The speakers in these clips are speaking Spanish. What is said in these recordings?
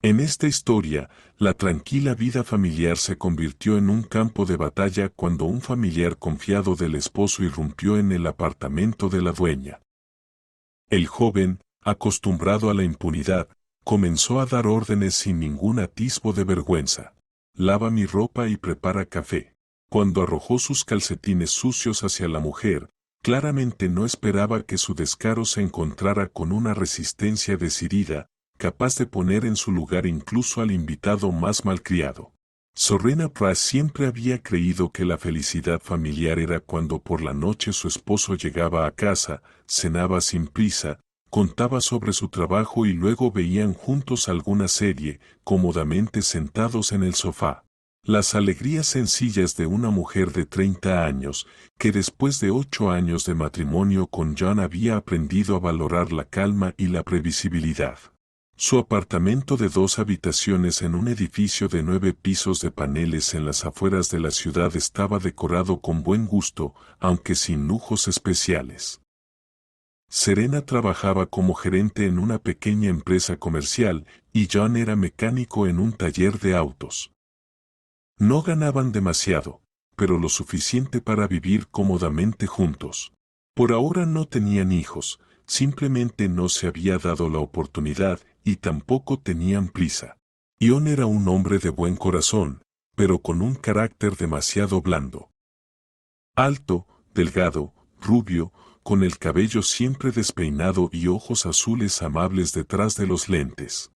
En esta historia, la tranquila vida familiar se convirtió en un campo de batalla cuando un familiar confiado del esposo irrumpió en el apartamento de la dueña. El joven, acostumbrado a la impunidad, comenzó a dar órdenes sin ningún atisbo de vergüenza. Lava mi ropa y prepara café. Cuando arrojó sus calcetines sucios hacia la mujer, claramente no esperaba que su descaro se encontrara con una resistencia decidida, capaz de poner en su lugar incluso al invitado más malcriado. Serena Price siempre había creído que la felicidad familiar era cuando por la noche su esposo llegaba a casa, cenaba sin prisa, contaba sobre su trabajo y luego veían juntos alguna serie, cómodamente sentados en el sofá. Las alegrías sencillas de una mujer de 30 años, que después de 8 años de matrimonio con John había aprendido a valorar la calma y la previsibilidad. Su apartamento de 2 habitaciones en un edificio de 9 pisos de paneles en las afueras de la ciudad estaba decorado con buen gusto, aunque sin lujos especiales. Serena trabajaba como gerente en una pequeña empresa comercial y John era mecánico en un taller de autos. No ganaban demasiado, pero lo suficiente para vivir cómodamente juntos. Por ahora no tenían hijos, simplemente no se había dado la oportunidad y tampoco tenían prisa. Ion era un hombre de buen corazón, pero con un carácter demasiado blando. Alto, delgado, rubio, con el cabello siempre despeinado y ojos azules amables detrás de los lentes.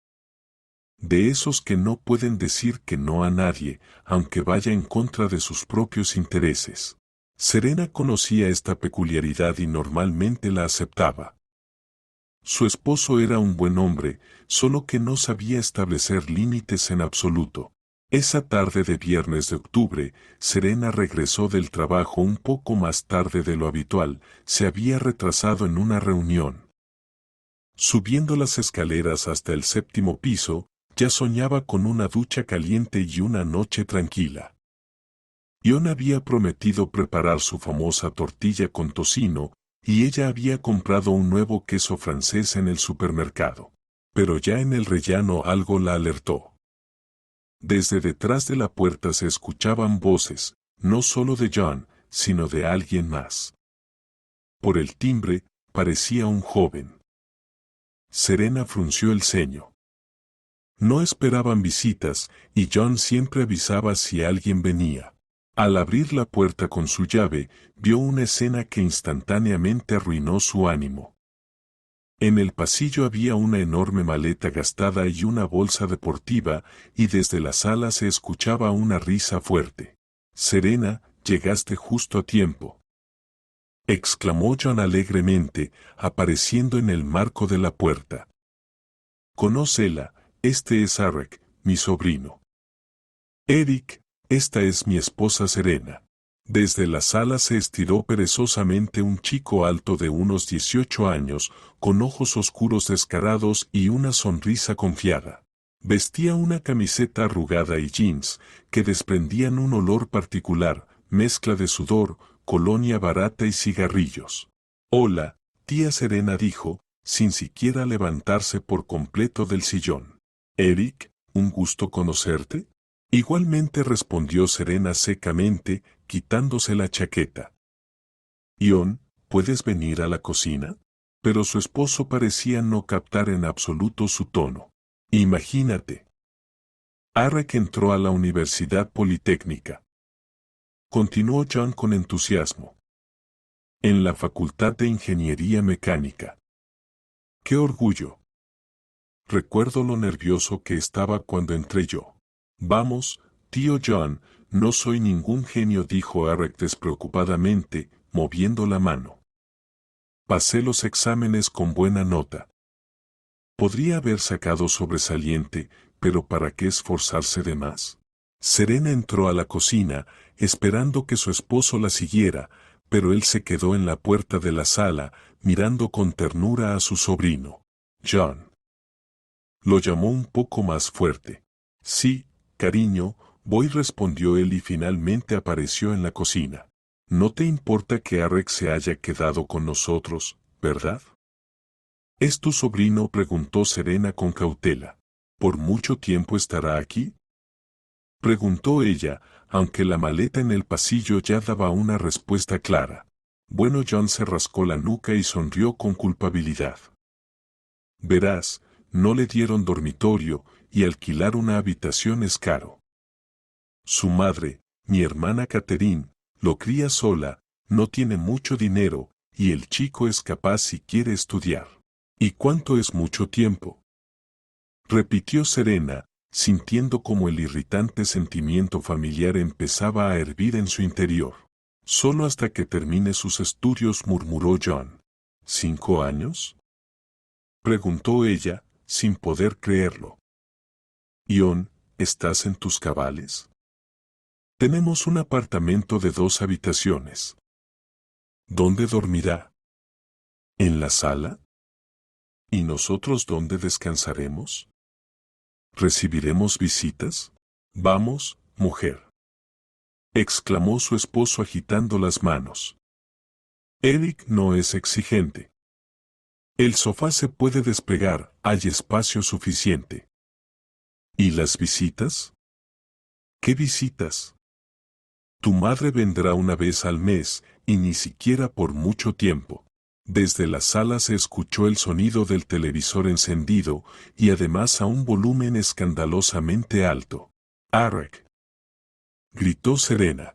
De esos que no pueden decir que no a nadie, aunque vaya en contra de sus propios intereses. Serena conocía esta peculiaridad y normalmente la aceptaba. Su esposo era un buen hombre, solo que no sabía establecer límites en absoluto. Esa tarde de viernes de octubre, Serena regresó del trabajo un poco más tarde de lo habitual, se había retrasado en una reunión. Subiendo las escaleras hasta el 7º piso, ya soñaba con una ducha caliente y una noche tranquila. Ion había prometido preparar su famosa tortilla con tocino, y ella había comprado un nuevo queso francés en el supermercado. Pero ya en el rellano algo la alertó. Desde detrás de la puerta se escuchaban voces, no solo de John, sino de alguien más. Por el timbre, parecía un joven. Serena frunció el ceño. No esperaban visitas, y John siempre avisaba si alguien venía. Al abrir la puerta con su llave, vio una escena que instantáneamente arruinó su ánimo. En el pasillo había una enorme maleta gastada y una bolsa deportiva, y desde la sala se escuchaba una risa fuerte. «Serena, llegaste justo a tiempo», exclamó John alegremente, apareciendo en el marco de la puerta. «Conócela, este es Eric, mi sobrino». «Eric, esta es mi esposa Serena». Desde la sala se estiró perezosamente un chico alto de unos 18 años, con ojos oscuros descarados y una sonrisa confiada. Vestía una camiseta arrugada y jeans, que desprendían un olor particular, mezcla de sudor, colonia barata y cigarrillos. «Hola, tía Serena», dijo, sin siquiera levantarse por completo del sillón. «Eric, un gusto conocerte». Igualmente respondió Serena secamente, quitándose la chaqueta. «Ion, ¿puedes venir a la cocina?». Pero su esposo parecía no captar en absoluto su tono. «Imagínate». Eric entró a la Universidad Politécnica. Continuó John con entusiasmo. «En la Facultad de Ingeniería Mecánica». «¡Qué orgullo!». Recuerdo lo nervioso que estaba cuando entré yo. «Vamos, tío John, no soy ningún genio», dijo Eric despreocupadamente, moviendo la mano. «Pasé los exámenes con buena nota. Podría haber sacado sobresaliente, pero ¿para qué esforzarse de más?». Serena entró a la cocina, esperando que su esposo la siguiera, pero él se quedó en la puerta de la sala, mirando con ternura a su sobrino. «John». Lo llamó un poco más fuerte. «Sí, cariño, voy», respondió él y finalmente apareció en la cocina. «No te importa que Eric se haya quedado con nosotros, ¿verdad?». «¿Es tu sobrino?», preguntó Serena con cautela. ¿Por mucho tiempo estará aquí?, preguntó ella, aunque la maleta en el pasillo ya daba una respuesta clara. Bueno, John se rascó la nuca y sonrió con culpabilidad. Verás, no le dieron dormitorio, y alquilar una habitación es caro. Su madre, mi hermana Catherine, lo cría sola, no tiene mucho dinero, y el chico es capaz si quiere estudiar. ¿Y cuánto es mucho tiempo?, repitió Serena, sintiendo como el irritante sentimiento familiar empezaba a hervir en su interior. Solo hasta que termine sus estudios, murmuró John. ¿5 años?, preguntó ella, sin poder creerlo. Ion, ¿estás en tus cabales? Tenemos un apartamento de 2 habitaciones. ¿Dónde dormirá? ¿En la sala? ¿Y nosotros dónde descansaremos? ¿Recibiremos visitas? Vamos, mujer, exclamó su esposo agitando las manos. Eric no es exigente. El sofá se puede desplegar, hay espacio suficiente. ¿Y las visitas? ¿Qué visitas? Tu madre vendrá una vez al mes, y ni siquiera por mucho tiempo. Desde la sala se escuchó el sonido del televisor encendido, y además a un volumen escandalosamente alto. «Arek», gritó Serena.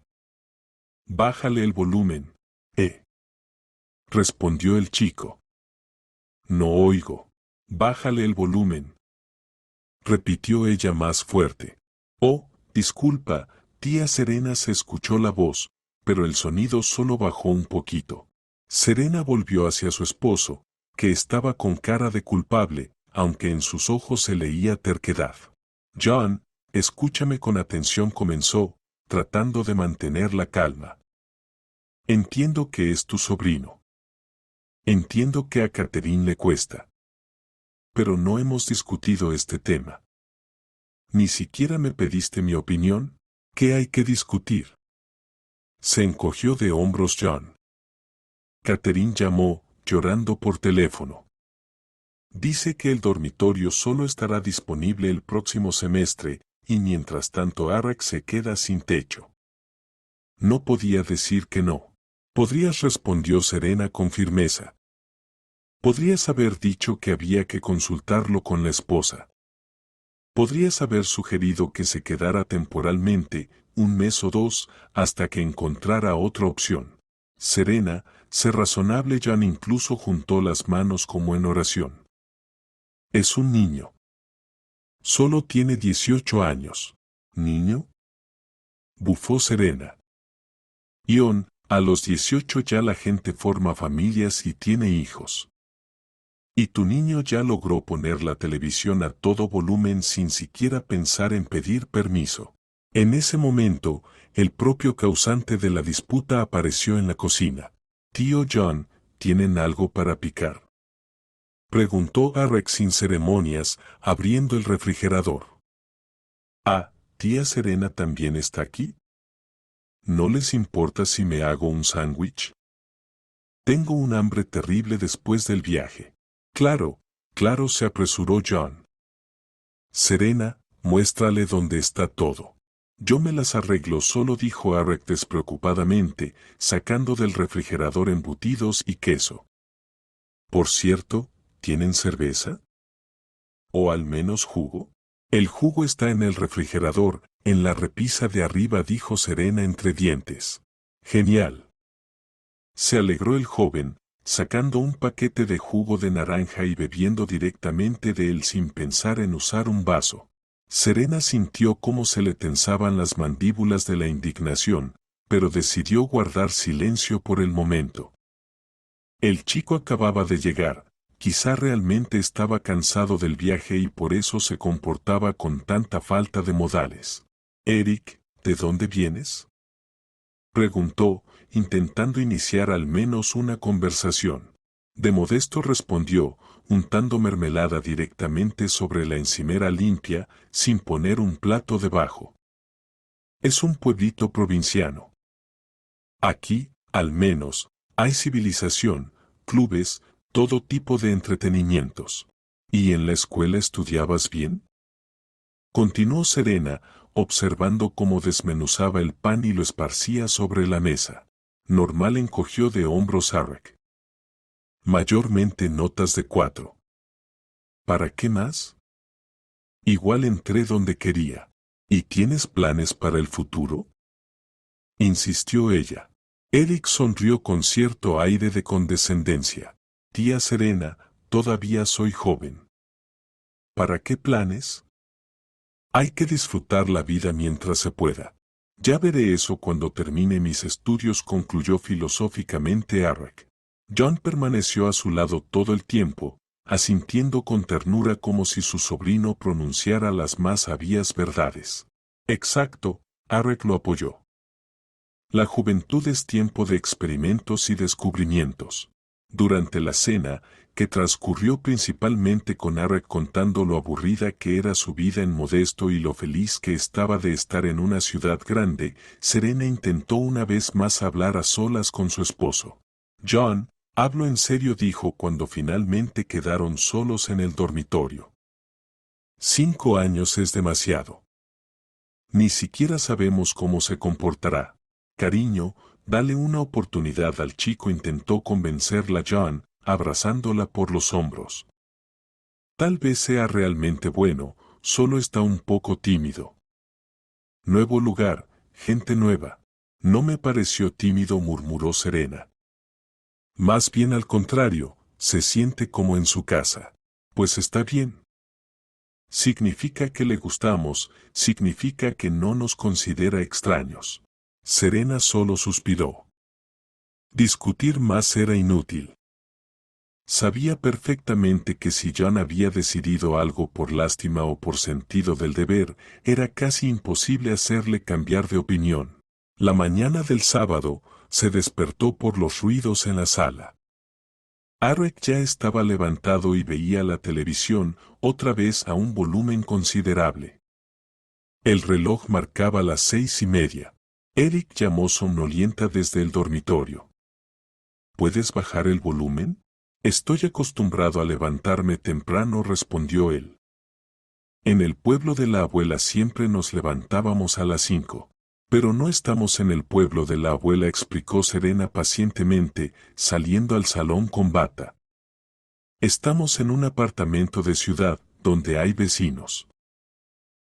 «Bájale el volumen, respondió el chico. «No oigo». «Bájale el volumen», repitió ella más fuerte. «Oh, disculpa, tía Serena», se escuchó la voz, pero el sonido solo bajó un poquito. Serena volvió hacia su esposo, que estaba con cara de culpable, aunque en sus ojos se leía terquedad. «John, escúchame con atención», comenzó, tratando de mantener la calma. «Entiendo que es tu sobrino. Entiendo que a Catherine le cuesta. Pero no hemos discutido este tema. Ni siquiera me pediste mi opinión. ¿Qué hay que discutir?». Se encogió de hombros John. Catherine llamó, llorando por teléfono. Dice que el dormitorio solo estará disponible el próximo semestre, y mientras tanto Arek se queda sin techo. No podía decir que no. «Podrías», respondió Serena con firmeza. «Podrías haber dicho que había que consultarlo con la esposa. Podrías haber sugerido que se quedara temporalmente, 1 mes o 2, hasta que encontrara otra opción». Serena, sé razonable. John incluso juntó las manos como en oración. «Es un niño. Solo tiene 18 años. ¿Niño?», bufó Serena. «Ion, a los 18 ya la gente forma familias y tiene hijos. Y tu niño ya logró poner la televisión a todo volumen sin siquiera pensar en pedir permiso». En ese momento, el propio causante de la disputa apareció en la cocina. «Tío John, ¿tienen algo para picar?», preguntó Arek sin ceremonias, abriendo el refrigerador. «Ah, tía Serena también está aquí. ¿No les importa si me hago un sándwich? Tengo un hambre terrible después del viaje». «Claro, claro», se apresuró John. «Serena, muéstrale dónde está todo». «Yo me las arreglo solo», dijo Arek despreocupadamente, sacando del refrigerador embutidos y queso. «Por cierto, ¿tienen cerveza? ¿O al menos jugo?». «El jugo está en el refrigerador, en la repisa de arriba», dijo Serena entre dientes. «Genial». Se alegró el joven, sacando un paquete de jugo de naranja y bebiendo directamente de él sin pensar en usar un vaso. Serena sintió cómo se le tensaban las mandíbulas de la indignación, pero decidió guardar silencio por el momento. El chico acababa de llegar, quizá realmente estaba cansado del viaje y por eso se comportaba con tanta falta de modales. «Eric, ¿de dónde vienes?», preguntó, intentando iniciar al menos una conversación. De Modesto respondió, untando mermelada directamente sobre la encimera limpia, sin poner un plato debajo. «Es un pueblito provinciano. Aquí, al menos, hay civilización, clubes, todo tipo de entretenimientos». «¿Y en la escuela estudiabas bien?». Continuó Serena, observando cómo desmenuzaba el pan y lo esparcía sobre la mesa. Normal encogió de hombros Arek. Mayormente notas de 4. ¿Para qué más? Igual entré donde quería. ¿Y tienes planes para el futuro? Insistió ella. Eric sonrió con cierto aire de condescendencia. Tía Serena, todavía soy joven. ¿Para qué planes? Hay que disfrutar la vida mientras se pueda. Ya veré eso cuando termine mis estudios, concluyó filosóficamente Arek. John permaneció a su lado todo el tiempo, asintiendo con ternura como si su sobrino pronunciara las más sabias verdades. Exacto, Arek lo apoyó. La juventud es tiempo de experimentos y descubrimientos. Durante la cena, que transcurrió principalmente con Arek contando lo aburrida que era su vida en Modesto y lo feliz que estaba de estar en una ciudad grande, Serena intentó una vez más hablar a solas con su esposo. John, hablo en serio, dijo cuando finalmente quedaron solos en el dormitorio. 5 años es demasiado. Ni siquiera sabemos cómo se comportará. Cariño, dale una oportunidad al chico, intentó convencerla John, abrazándola por los hombros. Tal vez sea realmente bueno, solo está un poco tímido. Nuevo lugar, gente nueva. No me pareció tímido, murmuró Serena. Más bien al contrario, se siente como en su casa. Pues está bien. Significa que le gustamos, significa que no nos considera extraños. Serena solo suspiró. Discutir más era inútil. Sabía perfectamente que si John había decidido algo por lástima o por sentido del deber, era casi imposible hacerle cambiar de opinión. La mañana del sábado, se despertó por los ruidos en la sala. Arek ya estaba levantado y veía la televisión, otra vez a un volumen considerable. El reloj marcaba las 6:30. Eric llamó somnolienta desde el dormitorio. ¿Puedes bajar el volumen? Estoy acostumbrado a levantarme temprano, respondió él. En el pueblo de la abuela siempre nos levantábamos a las 5. Pero no estamos en el pueblo de la abuela, explicó Serena pacientemente, saliendo al salón con bata. Estamos en un apartamento de ciudad, donde hay vecinos.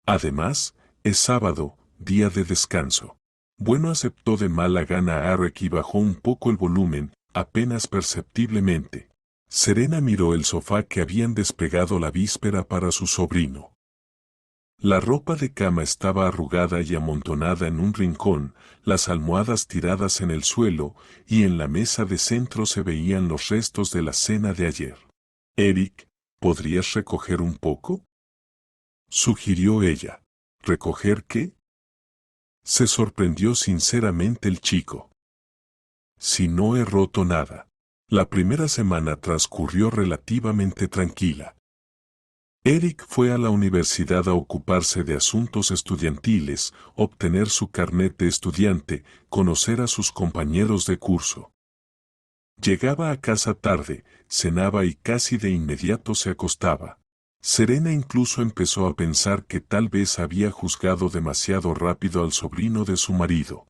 Además, es sábado, día de descanso. Bueno, aceptó de mala gana Arek y bajó un poco el volumen, apenas perceptiblemente. Serena miró el sofá que habían despegado la víspera para su sobrino. La ropa de cama estaba arrugada y amontonada en un rincón, las almohadas tiradas en el suelo, y en la mesa de centro se veían los restos de la cena de ayer. Eric, ¿podrías recoger un poco?, sugirió ella. ¿Recoger qué? Se sorprendió sinceramente el chico. Si no he roto nada. La primera semana transcurrió relativamente tranquila. Eric fue a la universidad a ocuparse de asuntos estudiantiles, obtener su carnet de estudiante, conocer a sus compañeros de curso. Llegaba a casa tarde, cenaba y casi de inmediato se acostaba. Serena incluso empezó a pensar que tal vez había juzgado demasiado rápido al sobrino de su marido.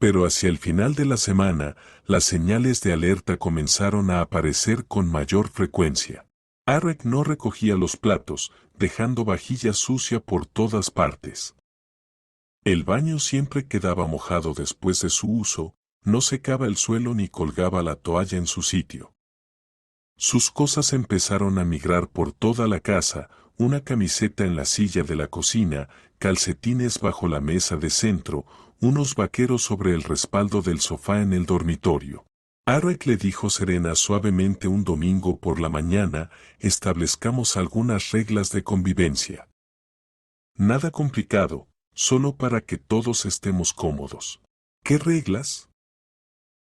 Pero hacia el final de la semana, las señales de alerta comenzaron a aparecer con mayor frecuencia. Arek no recogía los platos, dejando vajilla sucia por todas partes. El baño siempre quedaba mojado después de su uso, no secaba el suelo ni colgaba la toalla en su sitio. Sus cosas empezaron a migrar por toda la casa, una camiseta en la silla de la cocina, calcetines bajo la mesa de centro, unos vaqueros sobre el respaldo del sofá en el dormitorio. Arek, le dijo Serena suavemente un domingo por la mañana, establezcamos algunas reglas de convivencia. Nada complicado, solo para que todos estemos cómodos. ¿Qué reglas?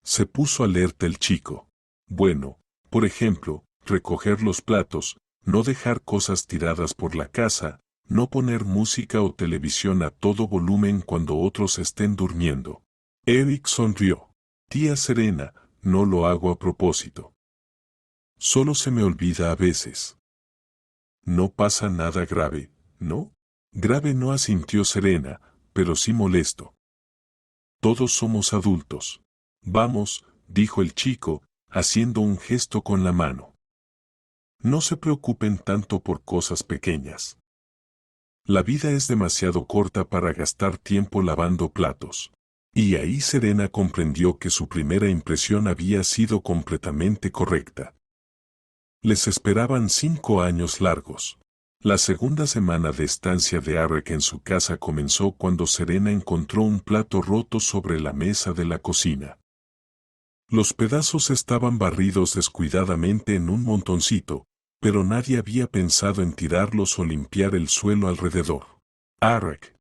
Se puso alerta el chico. Bueno, por ejemplo, recoger los platos, no dejar cosas tiradas por la casa, no poner música o televisión a todo volumen cuando otros estén durmiendo. Eric sonrió. Tía Serena, no lo hago a propósito. Solo se me olvida a veces. No pasa nada grave, ¿no? Grave no asintió Serena, pero sí molesto. Todos somos adultos. Vamos, dijo el chico, haciendo un gesto con la mano. No se preocupen tanto por cosas pequeñas. La vida es demasiado corta para gastar tiempo lavando platos. Y ahí Serena comprendió que su primera impresión había sido completamente correcta. Les esperaban 5 años largos. La segunda semana de estancia de Arek en su casa comenzó cuando Serena encontró un plato roto sobre la mesa de la cocina. Los pedazos estaban barridos descuidadamente en un montoncito, pero nadie había pensado en tirarlos o limpiar el suelo alrededor. Arek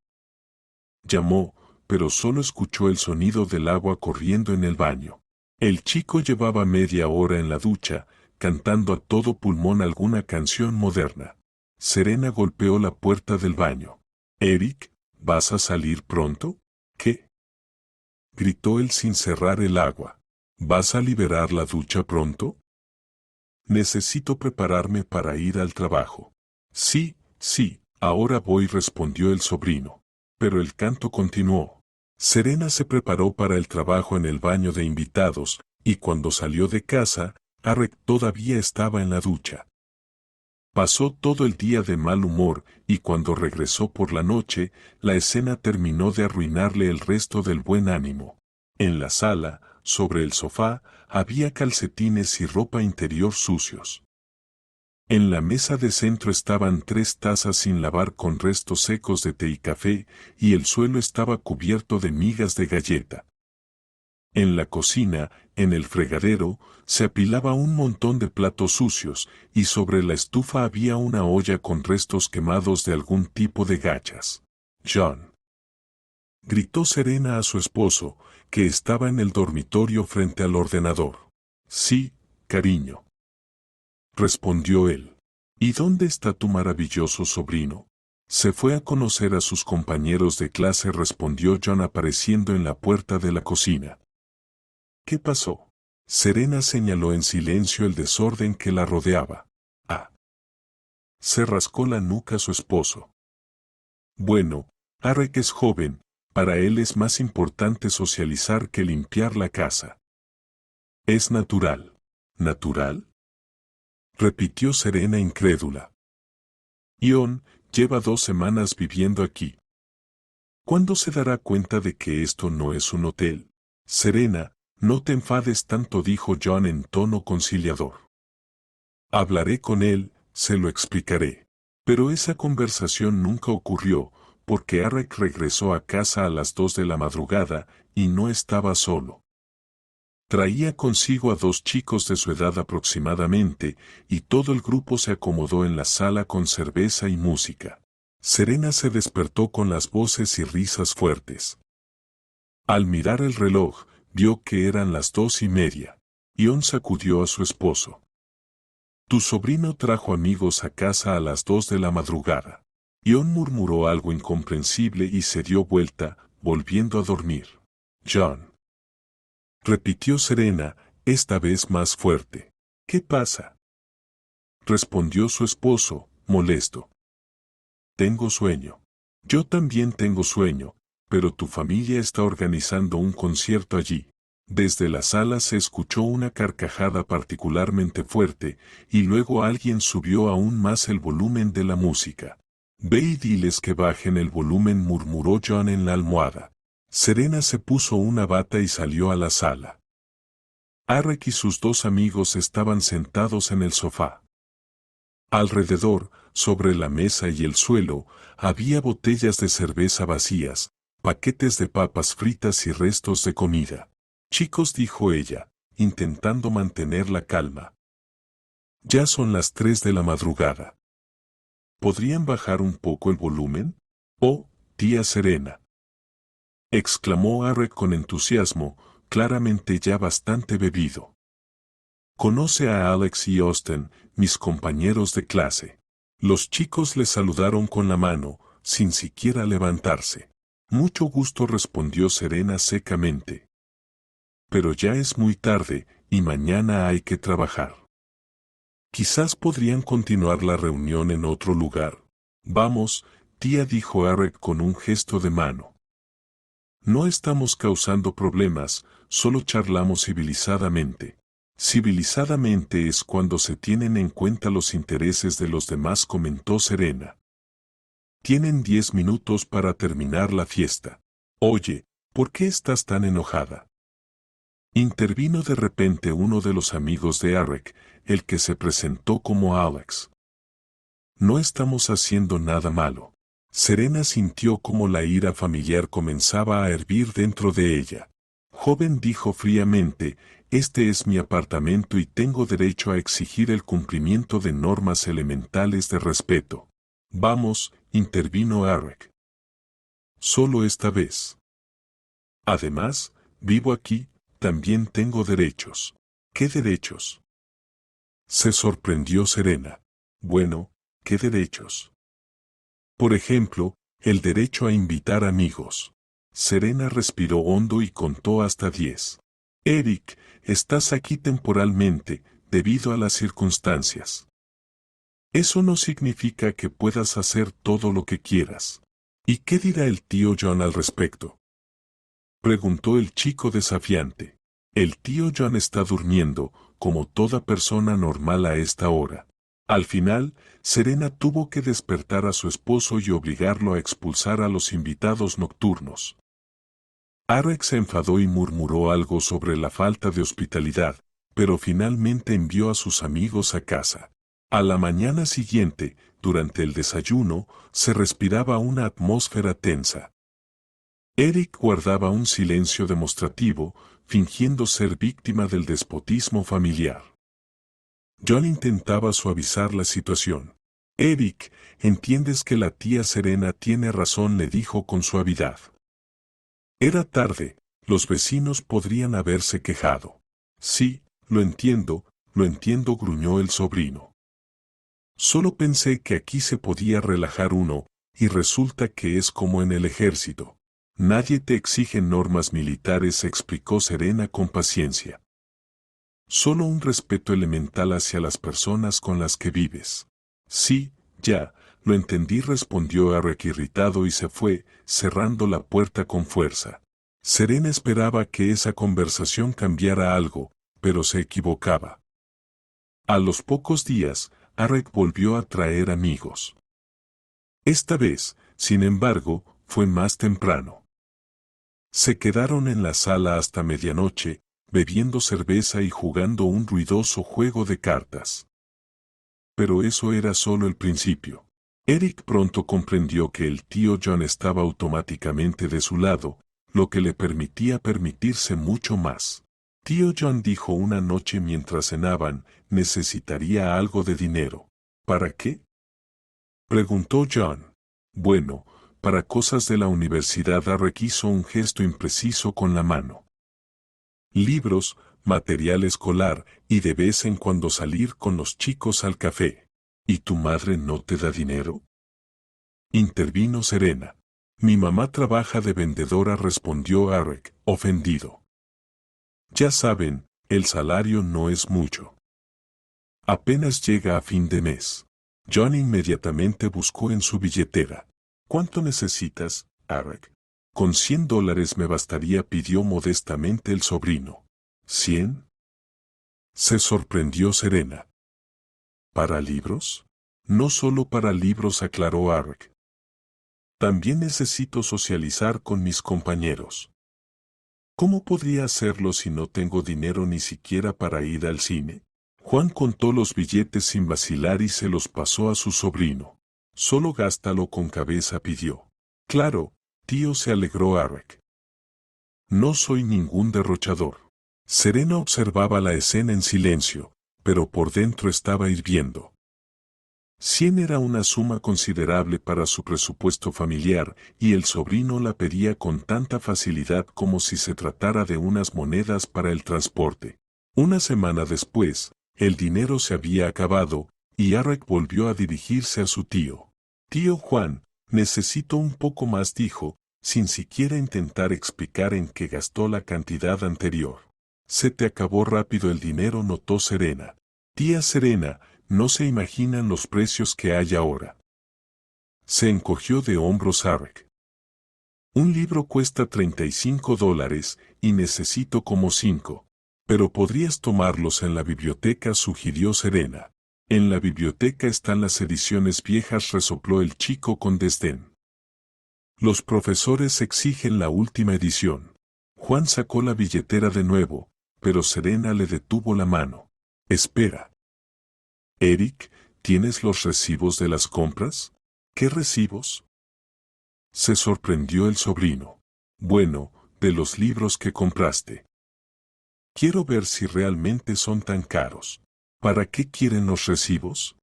llamó, pero solo escuchó el sonido del agua corriendo en el baño. El chico llevaba media hora en la ducha, cantando a todo pulmón alguna canción moderna. Serena golpeó la puerta del baño. «Eric, ¿vas a salir pronto?» «¿Qué?», gritó él sin cerrar el agua. «¿Vas a liberar la ducha pronto?» «Necesito prepararme para ir al trabajo». «Sí, sí, ahora voy», respondió el sobrino. Pero el canto continuó. Serena se preparó para el trabajo en el baño de invitados, y cuando salió de casa, Arek todavía estaba en la ducha. Pasó todo el día de mal humor, y cuando regresó por la noche, la escena terminó de arruinarle el resto del buen ánimo. En la sala, sobre el sofá, había calcetines y ropa interior sucios. En la mesa de centro estaban 3 tazas sin lavar con restos secos de té y café, y el suelo estaba cubierto de migas de galleta. En la cocina, en el fregadero, se apilaba un montón de platos sucios, y sobre la estufa había una olla con restos quemados de algún tipo de gachas. «John», gritó Serena a su esposo, que estaba en el dormitorio frente al ordenador. «Sí, cariño», respondió él. «¿Y dónde está tu maravilloso sobrino?» «Se fue a conocer a sus compañeros de clase», respondió John apareciendo en la puerta de la cocina. «¿Qué pasó?» Serena señaló en silencio el desorden que la rodeaba. «Ah». Se rascó la nuca su esposo. «Bueno, Arek es joven, para él es más importante socializar que limpiar la casa». «Es natural». «¿Natural?», repitió Serena incrédula. «Ion lleva 2 semanas viviendo aquí. ¿Cuándo se dará cuenta de que esto no es un hotel?» «Serena, no te enfades tanto», dijo John en tono conciliador. «Hablaré con él, se lo explicaré». Pero esa conversación nunca ocurrió, porque Arek regresó a casa a las 2 de la madrugada, y no estaba solo. Traía consigo a 2 chicos de su edad aproximadamente, y todo el grupo se acomodó en la sala con cerveza y música. Serena se despertó con las voces y risas fuertes. Al mirar el reloj, vio que eran las 2:30. Ion sacudió a su esposo. «Tu sobrino trajo amigos a casa a las 2 de la madrugada». Ion murmuró algo incomprensible y se dio vuelta, volviendo a dormir. «John», repitió Serena, esta vez más fuerte. «¿Qué pasa?», respondió su esposo, molesto. «Tengo sueño». «Yo también tengo sueño, pero tu familia está organizando un concierto allí». Desde la sala se escuchó una carcajada particularmente fuerte, y luego alguien subió aún más el volumen de la música. «Ve y diles que bajen el volumen», murmuró John en la almohada. Serena se puso una bata y salió a la sala. Arek y sus 2 amigos estaban sentados en el sofá. Alrededor, sobre la mesa y el suelo, había botellas de cerveza vacías, paquetes de papas fritas y restos de comida. «Chicos», dijo ella, intentando mantener la calma. «Ya son las 3 de la madrugada. ¿Podrían bajar un poco el volumen?». «Oh, tía Serena», exclamó Arek con entusiasmo, claramente ya bastante bebido. «Conoce a Alex y Austin, mis compañeros de clase». Los chicos le saludaron con la mano, sin siquiera levantarse. «Mucho gusto», respondió Serena secamente. «Pero ya es muy tarde, y mañana hay que trabajar. Quizás podrían continuar la reunión en otro lugar». «Vamos, tía, dijo Arek con un gesto de mano. No estamos causando problemas, solo charlamos civilizadamente. Civilizadamente es cuando se tienen en cuenta los intereses de los demás, comentó Serena. Tienen 10 minutos para terminar la fiesta. Oye, ¿por qué estás tan enojada? Intervino de repente uno de los amigos de Arek, el que se presentó como Alex. No estamos haciendo nada malo. Serena sintió como la ira familiar comenzaba a hervir dentro de ella. Joven, dijo fríamente, este es mi apartamento y tengo derecho a exigir el cumplimiento de normas elementales de respeto. Vamos, intervino Arek. Solo esta vez. Además, vivo aquí, también tengo derechos. ¿Qué derechos? Se sorprendió Serena. Bueno, ¿qué derechos? Por ejemplo, el derecho a invitar amigos. Serena respiró hondo y contó hasta 10. Eric, estás aquí temporalmente, debido a las circunstancias. Eso no significa que puedas hacer todo lo que quieras. ¿Y qué dirá el tío John al respecto? Preguntó el chico desafiante. El tío John está durmiendo, como toda persona normal a esta hora. Al final, Serena tuvo que despertar a su esposo y obligarlo a expulsar a los invitados nocturnos. Arek se enfadó y murmuró algo sobre la falta de hospitalidad, pero finalmente envió a sus amigos a casa. A la mañana siguiente, durante el desayuno, se respiraba una atmósfera tensa. Eric guardaba un silencio demostrativo, fingiendo ser víctima del despotismo familiar. John intentaba suavizar la situación. Eric, entiendes que la tía Serena tiene razón, le dijo con suavidad. Era tarde, los vecinos podrían haberse quejado. Sí, lo entiendo, gruñó el sobrino. Solo pensé que aquí se podía relajar uno, y resulta que es como en el ejército. Nadie te exige normas militares, explicó Serena con paciencia. Solo un respeto elemental hacia las personas con las que vives. Sí, ya, lo entendí, respondió Arek irritado y se fue, cerrando la puerta con fuerza. Serena esperaba que esa conversación cambiara algo, pero se equivocaba. A los pocos días, Arek volvió a traer amigos. Esta vez, sin embargo, fue más temprano. Se quedaron en la sala hasta medianoche, bebiendo cerveza y jugando un ruidoso juego de cartas. Pero eso era solo el principio. Eric pronto comprendió que el tío John estaba automáticamente de su lado, lo que le permitía permitirse mucho más. Tío John, dijo una noche mientras cenaban, necesitaría algo de dinero. ¿Para qué? Preguntó John. Bueno, para cosas de la universidad. Arek hizo un gesto impreciso con la mano. Libros, material escolar, y de vez en cuando salir con los chicos al café. ¿Y tu madre no te da dinero? Intervino Serena. Mi mamá trabaja de vendedora, respondió Arek, ofendido. Ya saben, el salario no es mucho. Apenas llega a fin de mes. John inmediatamente buscó en su billetera. ¿Cuánto necesitas, Arek? Con $100 me bastaría, pidió modestamente el sobrino. ¿100? Se sorprendió Serena. ¿Para libros? No solo para libros, aclaró Arek. También necesito socializar con mis compañeros. ¿Cómo podría hacerlo si no tengo dinero ni siquiera para ir al cine? Juan contó los billetes sin vacilar y se los pasó a su sobrino. Solo gástalo con cabeza, pidió. Claro, tío, se alegró Arek. No soy ningún derrochador. Serena observaba la escena en silencio, pero por dentro estaba hirviendo. 100 era una suma considerable para su presupuesto familiar, y el sobrino la pedía con tanta facilidad como si se tratara de unas monedas para el transporte. Una semana después, el dinero se había acabado, y Arek volvió a dirigirse a su tío. Tío Juan, necesito un poco más, dijo, sin siquiera intentar explicar en qué gastó la cantidad anterior. Se te acabó rápido el dinero, notó Serena. Tía Serena, no se imaginan los precios que hay ahora. Se encogió de hombros Arek. Un libro cuesta $35 y necesito como 5. Pero podrías tomarlos en la biblioteca, sugirió Serena. En la biblioteca están las ediciones viejas, resopló el chico con desdén. Los profesores exigen la última edición. Juan sacó la billetera de nuevo, pero Serena le detuvo la mano. Espera. Eric, ¿tienes los recibos de las compras? ¿Qué recibos? Se sorprendió el sobrino. Bueno, de los libros que compraste. Quiero ver si realmente son tan caros. ¿Para qué quieren los recibos?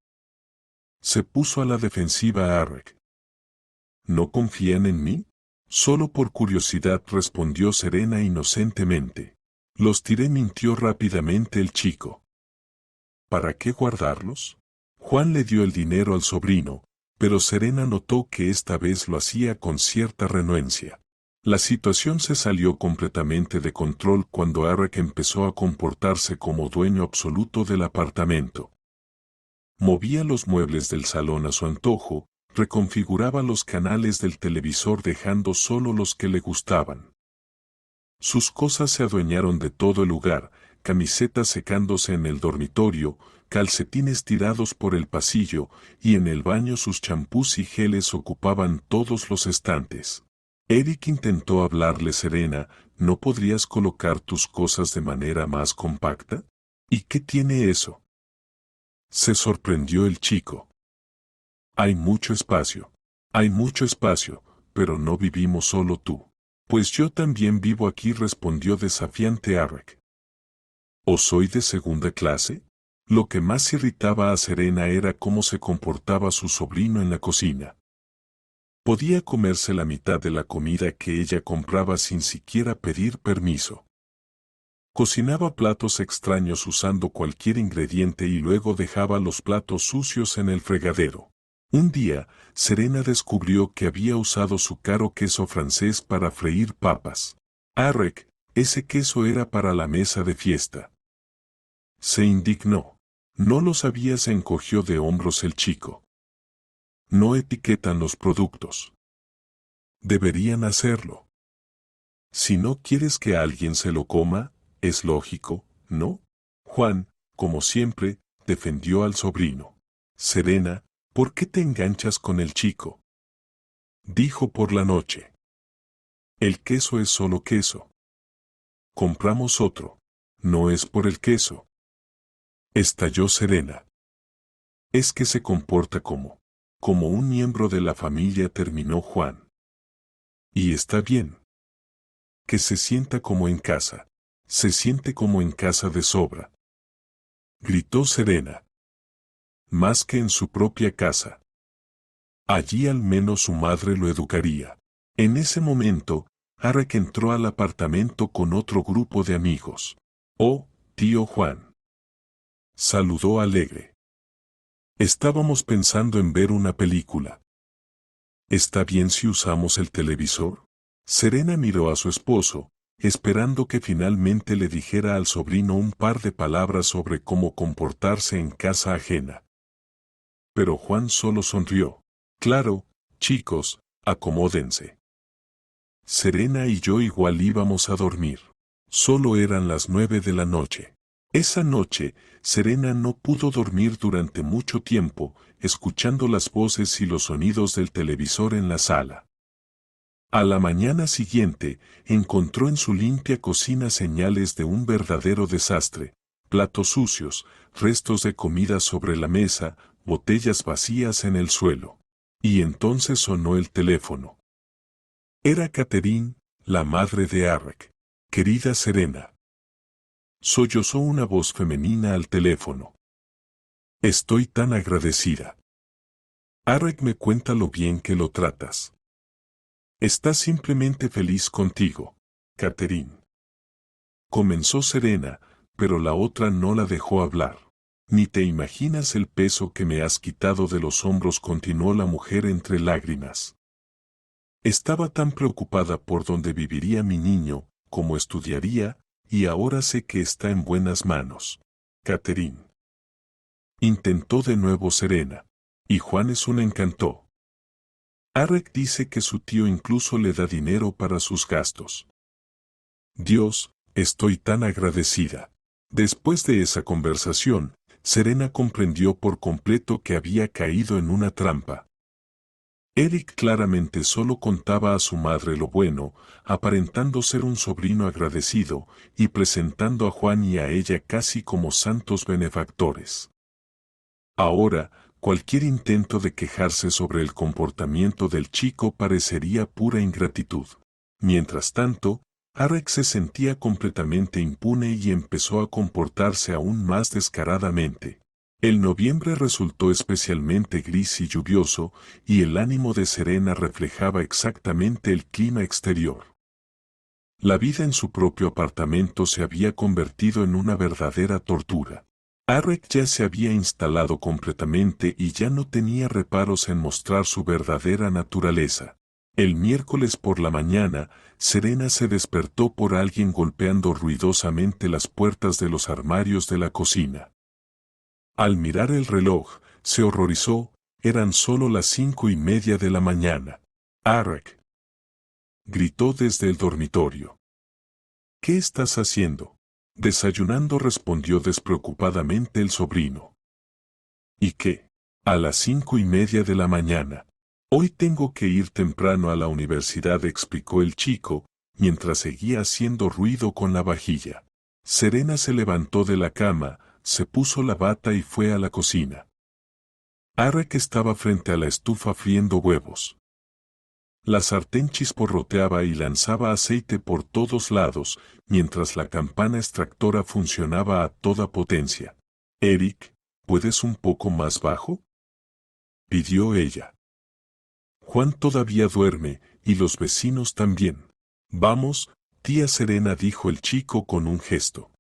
Se puso a la defensiva Arek. ¿No confían en mí? Solo por curiosidad, respondió Serena inocentemente. Los tiré, mintió rápidamente el chico. ¿Para qué guardarlos? Juan le dio el dinero al sobrino, pero Serena notó que esta vez lo hacía con cierta renuencia. La situación se salió completamente de control cuando Arek empezó a comportarse como dueño absoluto del apartamento. Movía los muebles del salón a su antojo, reconfiguraba los canales del televisor dejando solo los que le gustaban. Sus cosas se adueñaron de todo el lugar, camisetas secándose en el dormitorio, calcetines tirados por el pasillo, y en el baño sus champús y geles ocupaban todos los estantes. Eric intentó hablarle. Serena, ¿no podrías colocar tus cosas de manera más compacta? ¿Y qué tiene eso? Se sorprendió el chico. Hay mucho espacio. Hay mucho espacio, pero no vivimos solo tú. Pues yo también vivo aquí, respondió desafiante Arek. ¿O soy de segunda clase? Lo que más irritaba a Serena era cómo se comportaba su sobrino en la cocina. Podía comerse la mitad de la comida que ella compraba sin siquiera pedir permiso. Cocinaba platos extraños usando cualquier ingrediente y luego dejaba los platos sucios en el fregadero. Un día, Serena descubrió que había usado su caro queso francés para freír papas. Arek, ese queso era para la mesa de fiesta. Se indignó. No lo sabía, se encogió de hombros el chico. No etiquetan los productos. Deberían hacerlo. Si no quieres que alguien se lo coma, es lógico, ¿no? Juan, como siempre, defendió al sobrino. Serena, ¿por qué te enganchas con el chico? Dijo por la noche. El queso es solo queso. Compramos otro. No es por el queso. Estalló Serena. Es que se comporta como un miembro de la familia, terminó Juan. Y está bien. Que se sienta como en casa. Se siente como en casa de sobra. Gritó Serena. Más que en su propia casa. Allí al menos su madre lo educaría. En ese momento, Arek entró al apartamento con otro grupo de amigos. Oh, tío Juan. Saludó alegre. Estábamos pensando en ver una película. ¿Está bien si usamos el televisor? Serena miró a su esposo, esperando que finalmente le dijera al sobrino un par de palabras sobre cómo comportarse en casa ajena. Pero Juan solo sonrió. Claro, chicos, acomódense. Serena y yo igual íbamos a dormir. Solo eran las 9 de la noche. Esa noche, Serena no pudo dormir durante mucho tiempo, escuchando las voces y los sonidos del televisor en la sala. A la mañana siguiente, encontró en su limpia cocina señales de un verdadero desastre: platos sucios, restos de comida sobre la mesa, botellas vacías en el suelo. Y entonces sonó el teléfono. Era Catherine, la madre de Arek. Querida Serena. Sollozó una voz femenina al teléfono. Estoy tan agradecida. Arek me cuenta lo bien que lo tratas. Está simplemente feliz contigo, Catherine. Comenzó Serena, pero la otra no la dejó hablar. Ni te imaginas el peso que me has quitado de los hombros, continuó la mujer entre lágrimas. Estaba tan preocupada por dónde viviría mi niño, cómo estudiaría, y ahora sé que está en buenas manos. Catherine. Intentó de nuevo Serena. Y Juan es un encanto. Arek dice que su tío incluso le da dinero para sus gastos. Dios, estoy tan agradecida. Después de esa conversación, Serena comprendió por completo que había caído en una trampa. Eric claramente solo contaba a su madre lo bueno, aparentando ser un sobrino agradecido y presentando a Juan y a ella casi como santos benefactores. Ahora, cualquier intento de quejarse sobre el comportamiento del chico parecería pura ingratitud. Mientras tanto, Arek se sentía completamente impune y empezó a comportarse aún más descaradamente. El noviembre resultó especialmente gris y lluvioso, y el ánimo de Serena reflejaba exactamente el clima exterior. La vida en su propio apartamento se había convertido en una verdadera tortura. Arek ya se había instalado completamente y ya no tenía reparos en mostrar su verdadera naturaleza. El miércoles por la mañana, Serena se despertó por alguien golpeando ruidosamente las puertas de los armarios de la cocina. Al mirar el reloj, se horrorizó, eran solo las 5:30 de la mañana. Arek, gritó desde el dormitorio. ¿Qué estás haciendo? Desayunando, respondió despreocupadamente el sobrino. ¿Y qué? A las 5:30 de la mañana. Hoy tengo que ir temprano a la universidad, explicó el chico, mientras seguía haciendo ruido con la vajilla. Serena se levantó de la cama, se puso la bata y fue a la cocina. Arek estaba frente a la estufa friendo huevos. La sartén chisporroteaba y lanzaba aceite por todos lados, mientras la campana extractora funcionaba a toda potencia. Eric, ¿puedes un poco más bajo?, pidió ella. Juan todavía duerme, y los vecinos también. Vamos, tía Serena, dijo el chico con un gesto.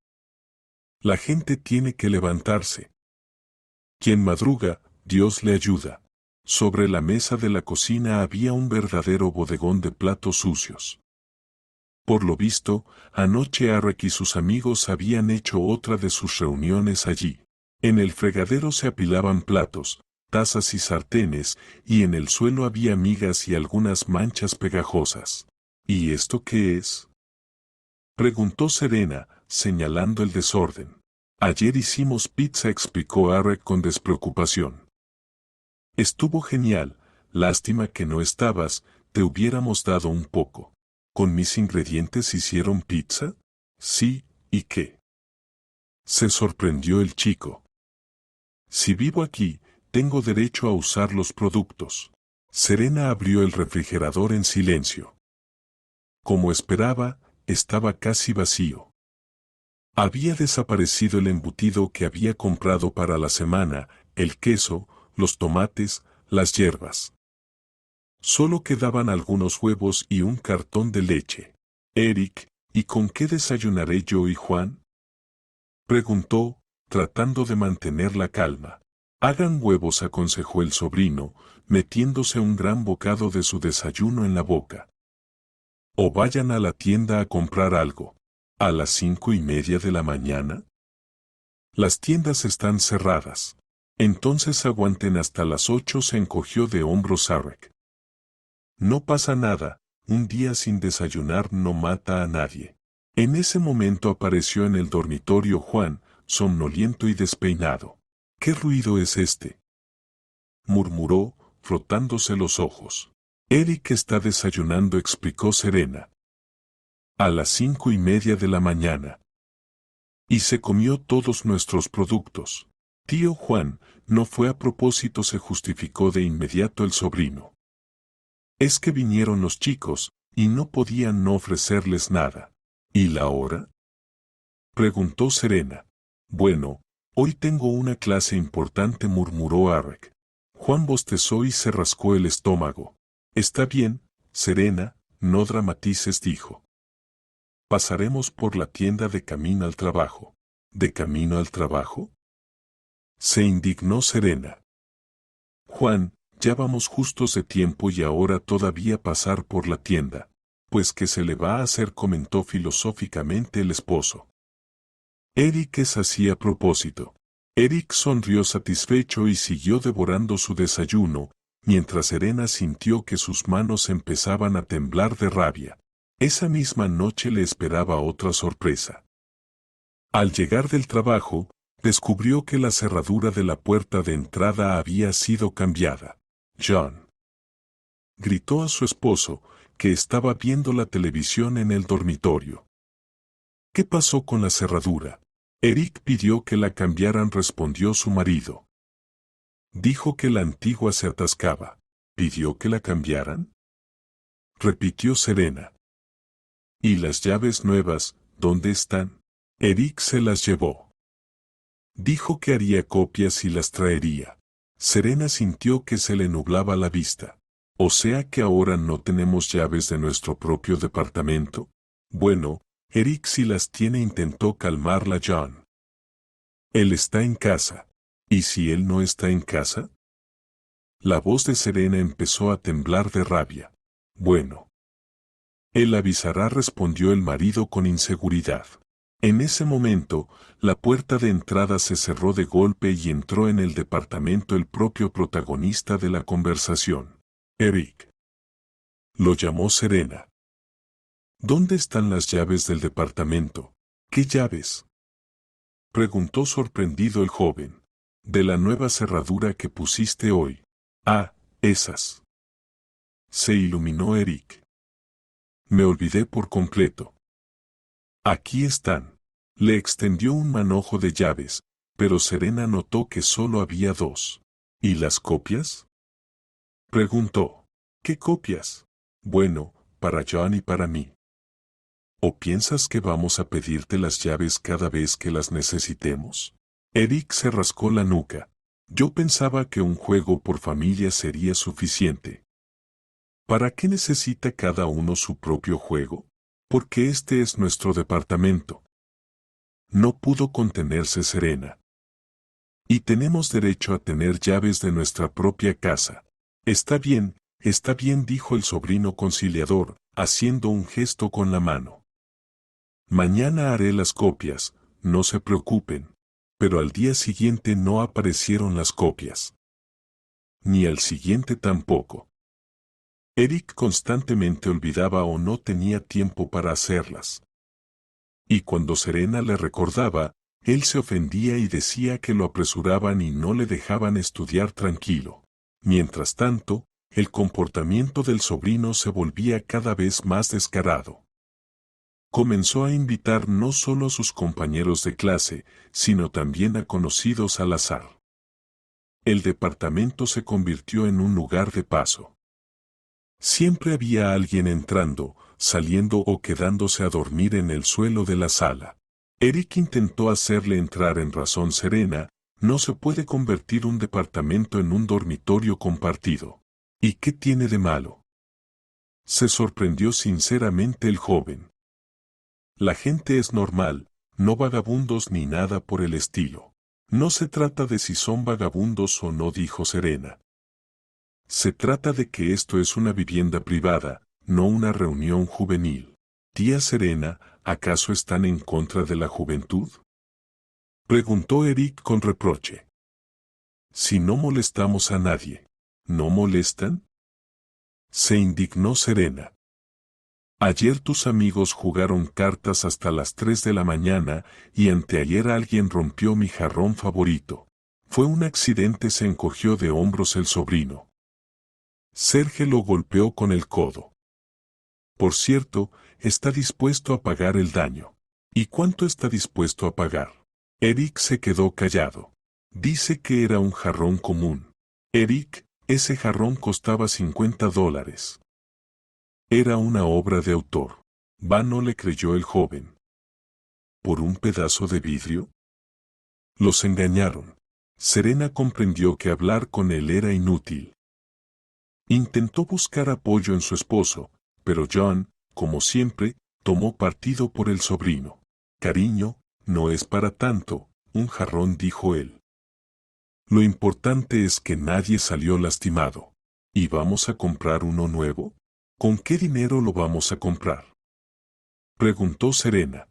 La gente tiene que levantarse. Quien madruga, Dios le ayuda. Sobre la mesa de la cocina había un verdadero bodegón de platos sucios. Por lo visto, anoche Arek y sus amigos habían hecho otra de sus reuniones allí. En el fregadero se apilaban platos, tazas y sartenes, y en el suelo había migas y algunas manchas pegajosas. ¿Y esto qué es?, preguntó Serena, señalando el desorden. Ayer hicimos pizza, explicó Arek con despreocupación. Estuvo genial, lástima que no estabas, te hubiéramos dado un poco. ¿Con mis ingredientes hicieron pizza? Sí, ¿y qué?, se sorprendió el chico. Si vivo aquí, tengo derecho a usar los productos. Serena abrió el refrigerador en silencio. Como esperaba, estaba casi vacío. Había desaparecido el embutido que había comprado para la semana, el queso, los tomates, las hierbas. Solo quedaban algunos huevos y un cartón de leche. Eric, ¿y con qué desayunaré yo y Juan?, preguntó, tratando de mantener la calma. Hagan huevos, aconsejó el sobrino, metiéndose un gran bocado de su desayuno en la boca. O vayan a la tienda a comprar algo. ¿A las 5:30 de la mañana? Las tiendas están cerradas. Entonces aguanten hasta las 8, se encogió de hombros Arek. No pasa nada, un día sin desayunar no mata a nadie. En ese momento apareció en el dormitorio Juan, somnoliento y despeinado. ¿Qué ruido es este?, murmuró, frotándose los ojos. Eric está desayunando, explicó Serena. A las 5:30 de la mañana. Y se comió todos nuestros productos. Tío Juan, no fue a propósito, se justificó de inmediato el sobrino. Es que vinieron los chicos, y no podían no ofrecerles nada. ¿Y la hora?, preguntó Serena. Bueno, hoy tengo una clase importante, murmuró Arek. Juan bostezó y se rascó el estómago. Está bien, Serena, no dramatices, dijo. Pasaremos por la tienda de camino al trabajo. ¿De camino al trabajo?, se indignó Serena. Juan, ya vamos justos de tiempo y ahora todavía pasar por la tienda. Pues ¿qué se le va a hacer?, comentó filosóficamente el esposo. Eric es así a propósito. Eric sonrió satisfecho y siguió devorando su desayuno, mientras Serena sintió que sus manos empezaban a temblar de rabia. Esa misma noche le esperaba otra sorpresa. Al llegar del trabajo, descubrió que la cerradura de la puerta de entrada había sido cambiada. John gritó a su esposo, que estaba viendo la televisión en el dormitorio. ¿Qué pasó con la cerradura? Eric pidió que la cambiaran, respondió su marido. Dijo que la antigua se atascaba. ¿Pidió que la cambiaran? Repitió Serena. ¿Y las llaves nuevas, dónde están? Eric se las llevó. Dijo que haría copias y las traería. Serena sintió que se le nublaba la vista. ¿O sea que ahora no tenemos llaves de nuestro propio departamento? Bueno, Eric sí las tiene, intentó calmarla John. Él está en casa. ¿Y si él no está en casa? La voz de Serena empezó a temblar de rabia. Bueno. Él avisará, respondió el marido con inseguridad. En ese momento, la puerta de entrada se cerró de golpe y entró en el departamento el propio protagonista de la conversación. Eric. Lo llamó Serena. ¿Dónde están las llaves del departamento? ¿Qué llaves? Preguntó sorprendido el joven. De la nueva cerradura que pusiste hoy. Ah, esas. Se iluminó Eric. Me olvidé por completo. Aquí están. Le extendió un manojo de llaves, pero Serena notó que solo había dos. ¿Y las copias? Preguntó. ¿Qué copias? Bueno, para John y para mí. ¿O piensas que vamos a pedirte las llaves cada vez que las necesitemos? Eric se rascó la nuca. Yo pensaba que un juego por familia sería suficiente. ¿Para qué necesita cada uno su propio juego? Porque este es nuestro departamento. No pudo contenerse Serena. Y tenemos derecho a tener llaves de nuestra propia casa. Está bien, dijo el sobrino conciliador, haciendo un gesto con la mano. Mañana haré las copias, no se preocupen. Pero al día siguiente no aparecieron las copias. Ni al siguiente tampoco. Eric constantemente olvidaba o no tenía tiempo para hacerlas. Y cuando Serena le recordaba, él se ofendía y decía que lo apresuraban y no le dejaban estudiar tranquilo. Mientras tanto, el comportamiento del sobrino se volvía cada vez más descarado. Comenzó a invitar no solo a sus compañeros de clase, sino también a conocidos al azar. El departamento se convirtió en un lugar de paso. Siempre había alguien entrando, saliendo o quedándose a dormir en el suelo de la sala. Eric intentó hacerle entrar en razón Serena, no se puede convertir un departamento en un dormitorio compartido. ¿Y qué tiene de malo? Se sorprendió sinceramente el joven. La gente es normal, no vagabundos ni nada por el estilo. No se trata de si son vagabundos o no, dijo Serena. Se trata de que esto es una vivienda privada, no una reunión juvenil. Tía Serena, ¿acaso están en contra de la juventud? Preguntó Eric con reproche. Si no molestamos a nadie, ¿no molestan? Se indignó Serena. Ayer tus amigos jugaron cartas hasta las 3 de la mañana y anteayer alguien rompió mi jarrón favorito. Fue un accidente, se encogió de hombros el sobrino. Sergio lo golpeó con el codo. Por cierto, está dispuesto a pagar el daño. ¿Y cuánto está dispuesto a pagar? Eric se quedó callado. Dice que era un jarrón común. Eric, ese jarrón costaba $50. Era una obra de autor. No le creyó el joven. ¿Por un pedazo de vidrio? Los engañaron. Serena comprendió que hablar con él era inútil. Intentó buscar apoyo en su esposo, pero John, como siempre, tomó partido por el sobrino. Cariño, no es para tanto, un jarrón, dijo él. Lo importante es que nadie salió lastimado. ¿Y vamos a comprar uno nuevo? ¿Con qué dinero lo vamos a comprar? Preguntó Serena.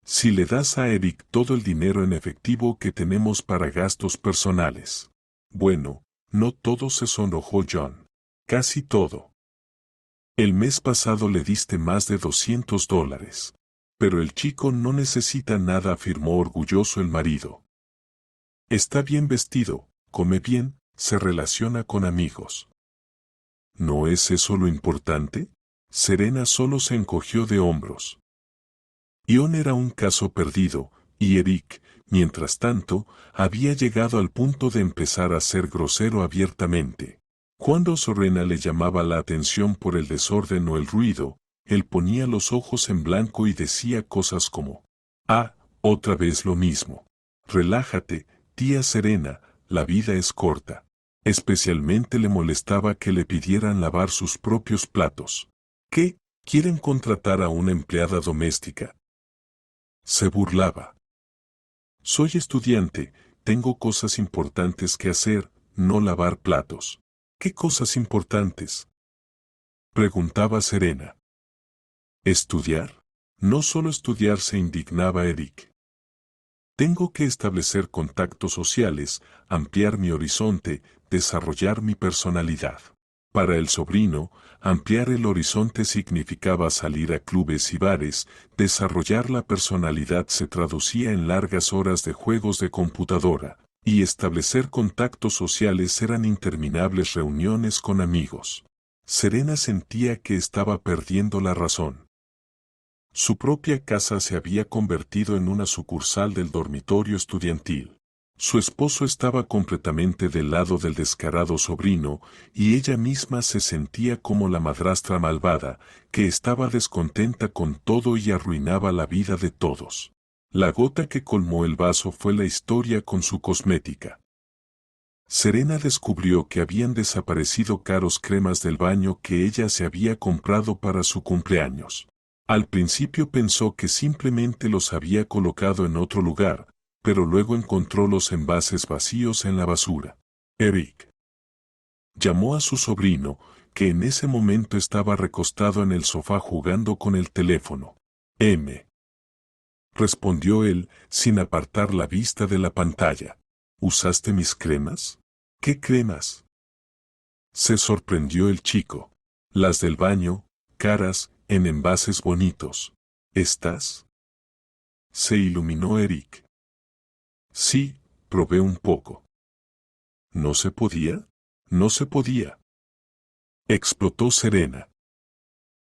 Si le das a Eric todo el dinero en efectivo que tenemos para gastos personales. Bueno, No todo, se sonrojó John. Casi todo. El mes pasado le diste más de $200. Pero el chico no necesita nada, afirmó orgulloso el marido. Está bien vestido, come bien, se relaciona con amigos. ¿No es eso lo importante? Serena solo se encogió de hombros. Ion era un caso perdido, y Eric, mientras tanto, había llegado al punto de empezar a ser grosero abiertamente. Cuando Serena le llamaba la atención por el desorden o el ruido, él ponía los ojos en blanco y decía cosas como: «Ah, otra vez lo mismo. Relájate, tía Serena, la vida es corta». Especialmente le molestaba que le pidieran lavar sus propios platos. ¿Qué? ¿Quieren contratar a una empleada doméstica?, se burlaba. Soy estudiante, tengo cosas importantes que hacer, no lavar platos. ¿Qué cosas importantes?, preguntaba Serena. ¿Estudiar? No solo estudiar, se indignaba Eric. Tengo que establecer contactos sociales, ampliar mi horizonte, desarrollar mi personalidad. Para el sobrino, ampliar el horizonte significaba salir a clubes y bares, desarrollar la personalidad se traducía en largas horas de juegos de computadora, y establecer contactos sociales eran interminables reuniones con amigos. Serena sentía que estaba perdiendo la razón. Su propia casa se había convertido en una sucursal del dormitorio estudiantil. Su esposo estaba completamente del lado del descarado sobrino, y ella misma se sentía como la madrastra malvada, que estaba descontenta con todo y arruinaba la vida de todos. La gota que colmó el vaso fue la historia con su cosmética. Serena descubrió que habían desaparecido caros cremas del baño que ella se había comprado para su cumpleaños. Al principio pensó que simplemente los había colocado en otro lugar, pero luego encontró los envases vacíos en la basura. Eric llamó a su sobrino, que en ese momento estaba recostado en el sofá jugando con el teléfono. Respondió él, sin apartar la vista de la pantalla. ¿Usaste mis cremas? ¿Qué cremas?, se sorprendió el chico. Las del baño, caras, en envases bonitos. ¿Estás? Se iluminó Eric. Sí, probé un poco. ¿No se podía? No se podía. Explotó Serena.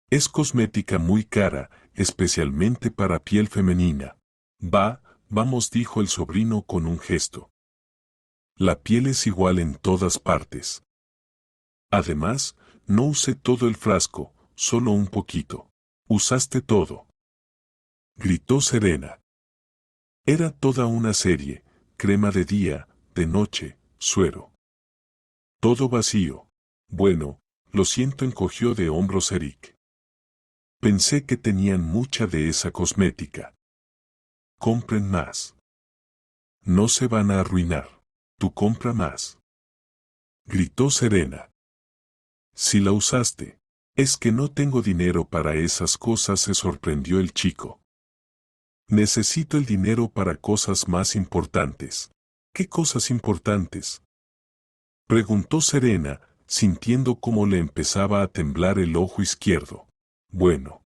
Es cosmética muy cara, especialmente para piel femenina. Vamos, dijo el sobrino con un gesto. La piel es igual en todas partes. Además, no usé todo el frasco, solo un poquito. Usaste todo, gritó Serena. Era toda una serie: crema de día, de noche, suero. Todo vacío. Bueno, lo siento, encogió de hombros Eric. Pensé que tenían mucha de esa cosmética. Compren más. No se van a arruinar. Tú compra más, gritó Serena. Si la usaste. Es que no tengo dinero para esas cosas, se sorprendió el chico. Necesito el dinero para cosas más importantes. ¿Qué cosas importantes?, preguntó Serena, sintiendo cómo le empezaba a temblar el ojo izquierdo. Bueno.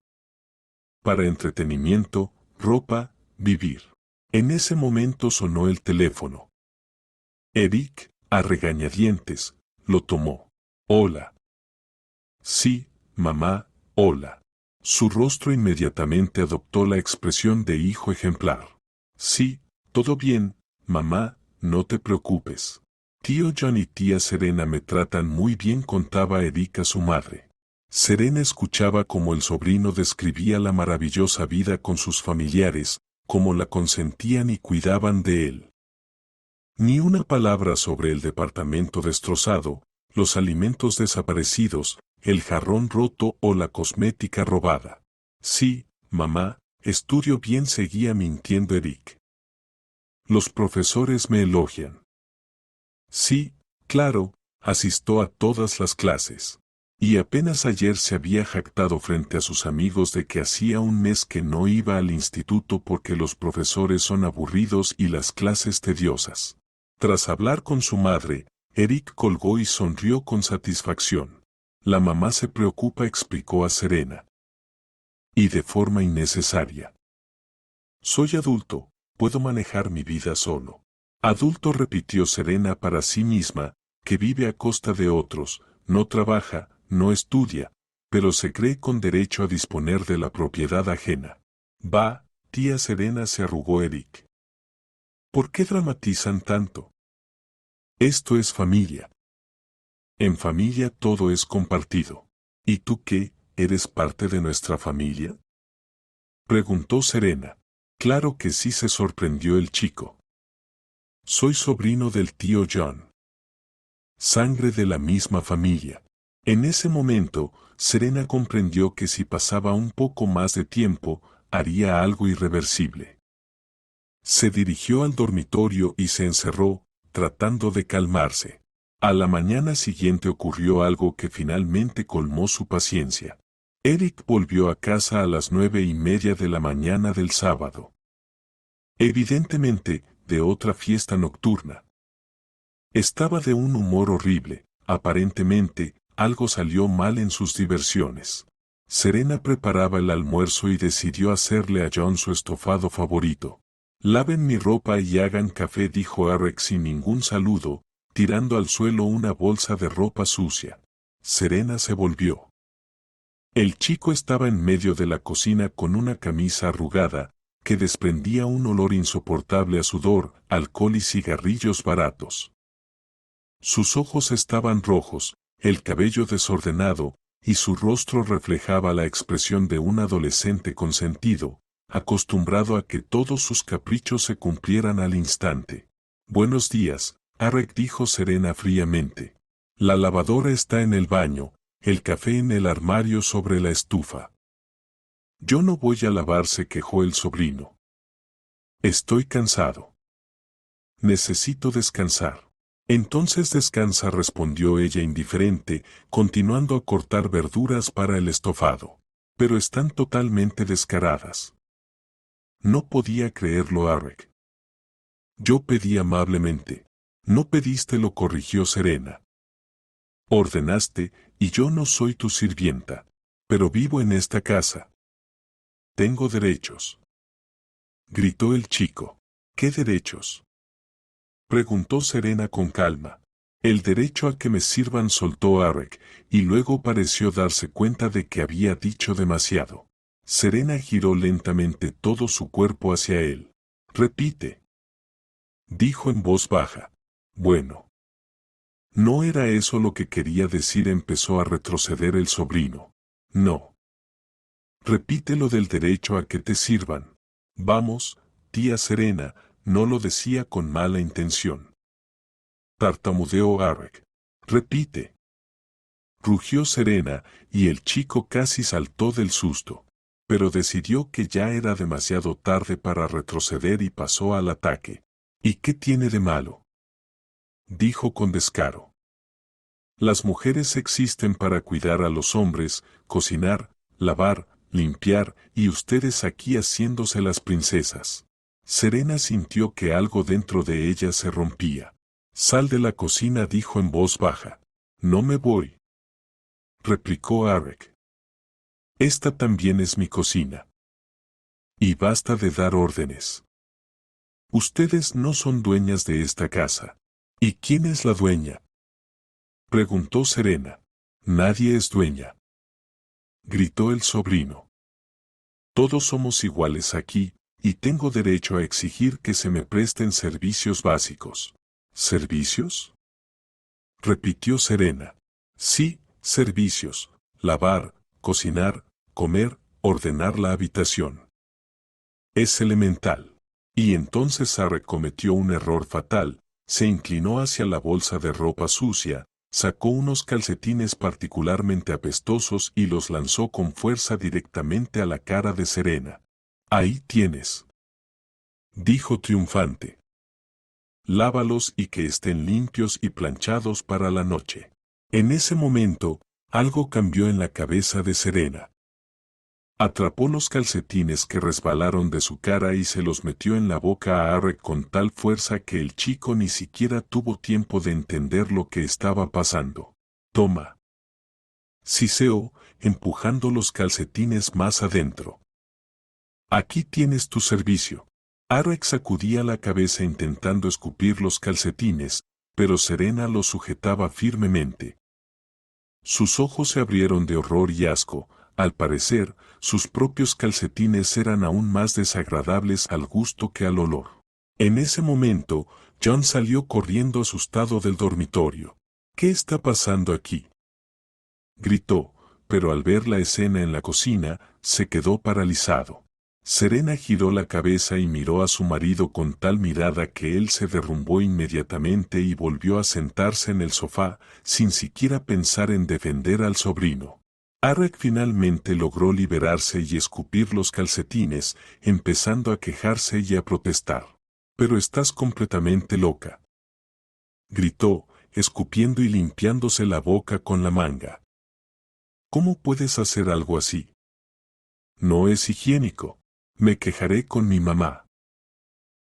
Para entretenimiento, ropa, vivir. En ese momento sonó el teléfono. Eric, a regañadientes, lo tomó. Hola. Sí, mamá, hola. Su rostro inmediatamente adoptó la expresión de hijo ejemplar. Sí, todo bien, mamá, no te preocupes. Tío John y tía Serena me tratan muy bien, contaba Eric a su madre. Serena escuchaba cómo el sobrino describía la maravillosa vida con sus familiares, cómo la consentían y cuidaban de él. Ni una palabra sobre el departamento destrozado, los alimentos desaparecidos, el jarrón roto o la cosmética robada. Sí, mamá, estudio bien, seguía mintiendo Eric. Los profesores me elogian. Sí, claro, asistió a todas las clases. Y apenas ayer se había jactado frente a sus amigos de que hacía un mes que no iba al instituto porque los profesores son aburridos y las clases tediosas. Tras hablar con su madre, Eric colgó y sonrió con satisfacción. La mamá se preocupa, explicó a Serena. Y de forma innecesaria. Soy adulto, puedo manejar mi vida solo. Adulto, repitió Serena para sí misma, que vive a costa de otros, no trabaja, no estudia, pero se cree con derecho a disponer de la propiedad ajena. Va, tía Serena, se arrugó Eric. ¿Por qué dramatizan tanto? Esto es familia. En familia todo es compartido. ¿Y tú qué, eres parte de nuestra familia? Preguntó Serena. Claro que sí, se sorprendió el chico. Soy sobrino del tío John. Sangre de la misma familia. En ese momento, Serena comprendió que si pasaba un poco más de tiempo, haría algo irreversible. Se dirigió al dormitorio y se encerró, tratando de calmarse. A la mañana siguiente ocurrió algo que finalmente colmó su paciencia. Eric volvió a casa a las 9:30 de la mañana del sábado. Evidentemente, de otra fiesta nocturna. Estaba de un humor horrible, aparentemente, algo salió mal en sus diversiones. Serena preparaba el almuerzo y decidió hacerle a John su estofado favorito. Laven mi ropa y hagan café, dijo Eric sin ningún saludo, tirando al suelo una bolsa de ropa sucia. Serena se volvió. El chico estaba en medio de la cocina con una camisa arrugada, que desprendía un olor insoportable a sudor, alcohol y cigarrillos baratos. Sus ojos estaban rojos, el cabello desordenado, y su rostro reflejaba la expresión de un adolescente consentido, acostumbrado a que todos sus caprichos se cumplieran al instante. Buenos días, Eric, dijo Serena fríamente. La lavadora está en el baño, el café en el armario sobre la estufa. Yo no voy a lavar, se quejó el sobrino. Estoy cansado. Necesito descansar. Entonces descansa, respondió ella indiferente, continuando a cortar verduras para el estofado. Pero están totalmente descaradas. No podía creerlo Eric. Yo pedí amablemente. No pediste, lo corrigió Serena. Ordenaste, y yo no soy tu sirvienta. Pero vivo en esta casa. Tengo derechos. Gritó el chico. ¿Qué derechos? Preguntó Serena con calma. El derecho a que me sirvan, soltó Eric, y luego pareció darse cuenta de que había dicho demasiado. Serena giró lentamente todo su cuerpo hacia él. Repite. Dijo en voz baja. Bueno. No era eso lo que quería decir, empezó a retroceder el sobrino. No. Repite lo del derecho a que te sirvan. Vamos, tía Serena, no lo decía con mala intención. Tartamudeó Eric. Repite. Rugió Serena, y el chico casi saltó del susto. Pero decidió que ya era demasiado tarde para retroceder y pasó al ataque. ¿Y qué tiene de malo? Dijo con descaro. Las mujeres existen para cuidar a los hombres, cocinar, lavar, limpiar, y ustedes aquí haciéndose las princesas. Serena sintió que algo dentro de ella se rompía. Sal de la cocina, dijo en voz baja. No me voy. Replicó Eric. Esta también es mi cocina. Y basta de dar órdenes. Ustedes no son dueñas de esta casa. ¿Y quién es la dueña? Preguntó Serena. Nadie es dueña. Gritó el sobrino. Todos somos iguales aquí, y tengo derecho a exigir que se me presten servicios básicos. ¿Servicios? Repitió Serena. Sí, servicios. Lavar, cocinar, comer, ordenar la habitación. Es elemental. Y entonces Eric cometió un error fatal. Se inclinó hacia la bolsa de ropa sucia, sacó unos calcetines particularmente apestosos y los lanzó con fuerza directamente a la cara de Serena. Ahí tienes. Dijo triunfante. Lávalos y que estén limpios y planchados para la noche. En ese momento, algo cambió en la cabeza de Serena. Atrapó los calcetines que resbalaron de su cara y se los metió en la boca a Arek con tal fuerza que el chico ni siquiera tuvo tiempo de entender lo que estaba pasando. «Toma», siseó, empujando los calcetines más adentro. «Aquí tienes tu servicio». Arek sacudía la cabeza intentando escupir los calcetines, pero Serena lo sujetaba firmemente. Sus ojos se abrieron de horror y asco. Al parecer, sus propios calcetines eran aún más desagradables al gusto que al olor. En ese momento, John salió corriendo asustado del dormitorio. «¿Qué está pasando aquí?», gritó, pero al ver la escena en la cocina, se quedó paralizado. Serena giró la cabeza y miró a su marido con tal mirada que él se derrumbó inmediatamente y volvió a sentarse en el sofá, sin siquiera pensar en defender al sobrino. Arek finalmente logró liberarse y escupir los calcetines, empezando a quejarse y a protestar. «Pero estás completamente loca», gritó, escupiendo y limpiándose la boca con la manga. «¿Cómo puedes hacer algo así? No es higiénico. Me quejaré con mi mamá»,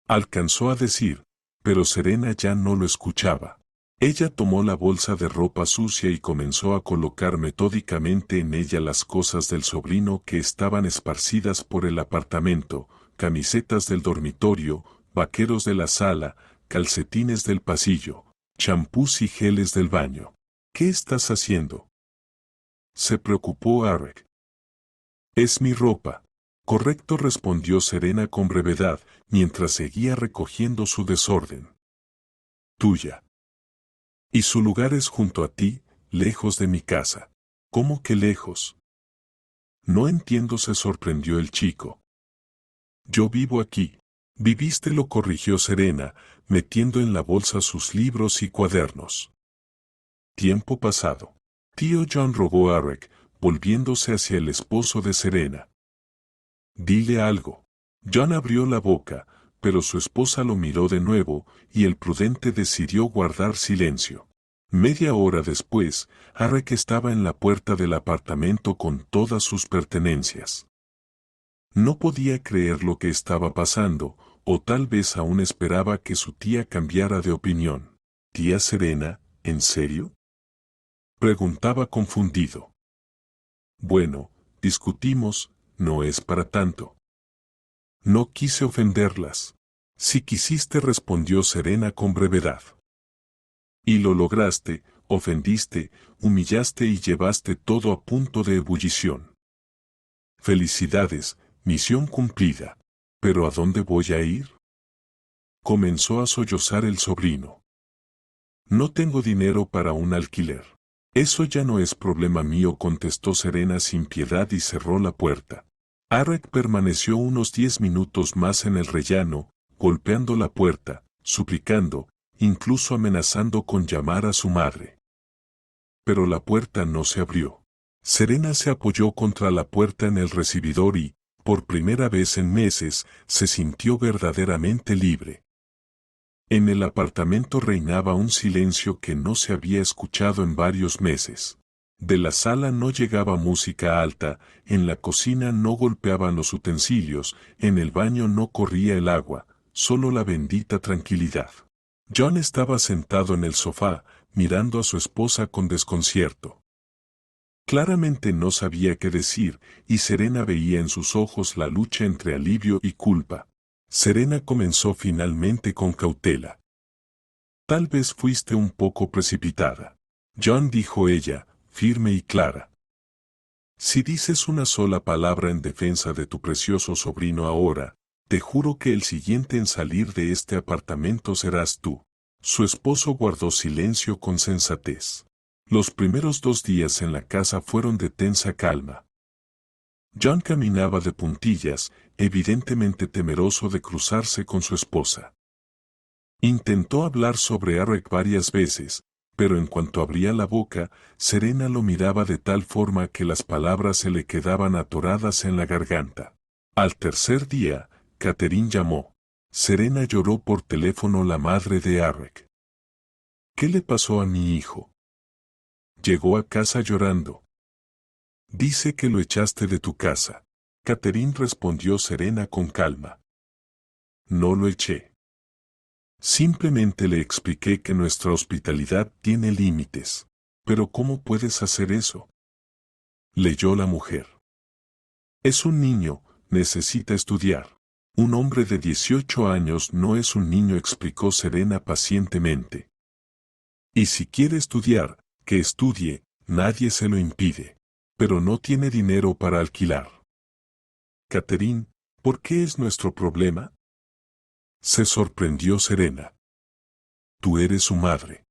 alcanzó a decir, pero Serena ya no lo escuchaba. Ella tomó la bolsa de ropa sucia y comenzó a colocar metódicamente en ella las cosas del sobrino que estaban esparcidas por el apartamento: camisetas del dormitorio, vaqueros de la sala, calcetines del pasillo, champús y geles del baño. «¿Qué estás haciendo?», se preocupó Arek. «Es mi ropa». «Correcto», respondió Serena con brevedad, mientras seguía recogiendo su desorden. «Tuya. Y su lugar es junto a ti, lejos de mi casa». «¿Cómo que lejos?». «No entiendo», se sorprendió el chico. «Yo vivo aquí». «Viviste», lo corrigió Serena, metiendo en la bolsa sus libros y cuadernos. «Tiempo pasado». «Tío John», rogó Arek, volviéndose hacia el esposo de Serena. «Dile algo». John abrió la boca, pero su esposa lo miró de nuevo, y el prudente decidió guardar silencio. Media hora después, Arek estaba en la puerta del apartamento con todas sus pertenencias. No podía creer lo que estaba pasando, o tal vez aún esperaba que su tía cambiara de opinión. «Tía Serena, ¿en serio?», preguntaba confundido. «Bueno, discutimos, no es para tanto». «No quise ofenderlas». «Si quisiste», respondió Serena con brevedad. «Y lo lograste, ofendiste, humillaste y llevaste todo a punto de ebullición. Felicidades, misión cumplida. ¿Pero a dónde voy a ir?», comenzó a sollozar el sobrino. «No tengo dinero para un alquiler». «Eso ya no es problema mío», contestó Serena sin piedad y cerró la puerta. Arek permaneció unos 10 minutos más en el rellano, golpeando la puerta, suplicando, incluso amenazando con llamar a su madre. Pero la puerta no se abrió. Serena se apoyó contra la puerta en el recibidor y, por primera vez en meses, se sintió verdaderamente libre. En el apartamento reinaba un silencio que no se había escuchado en varios meses. De la sala no llegaba música alta, en la cocina no golpeaban los utensilios, en el baño no corría el agua, solo la bendita tranquilidad. John estaba sentado en el sofá, mirando a su esposa con desconcierto. Claramente no sabía qué decir, y Serena veía en sus ojos la lucha entre alivio y culpa. Serena comenzó finalmente con cautela. «Tal vez fuiste un poco precipitada, John», dijo ella, firme y clara. «Si dices una sola palabra en defensa de tu precioso sobrino ahora, te juro que el siguiente en salir de este apartamento serás tú». Su esposo guardó silencio con sensatez. Los primeros 2 días en la casa fueron de tensa calma. John caminaba de puntillas, evidentemente temeroso de cruzarse con su esposa. Intentó hablar sobre Arek varias veces, pero en cuanto abría la boca, Serena lo miraba de tal forma que las palabras se le quedaban atoradas en la garganta. Al tercer día, Catherine llamó. Serena lloró por teléfono la madre de Arek. «¿Qué le pasó a mi hijo? Llegó a casa llorando. Dice que lo echaste de tu casa». Catherine respondió serena con calma. No lo eché. Simplemente le expliqué que nuestra hospitalidad tiene límites. Pero ¿cómo puedes hacer eso? Leyó la mujer. Es un niño, necesita estudiar. Un hombre de 18 años no es un niño, explicó Serena pacientemente. Y si quiere estudiar, que estudie, nadie se lo impide. Pero no tiene dinero para alquilar. Catherine, ¿por qué es nuestro problema? Se sorprendió Serena. Tú eres su madre.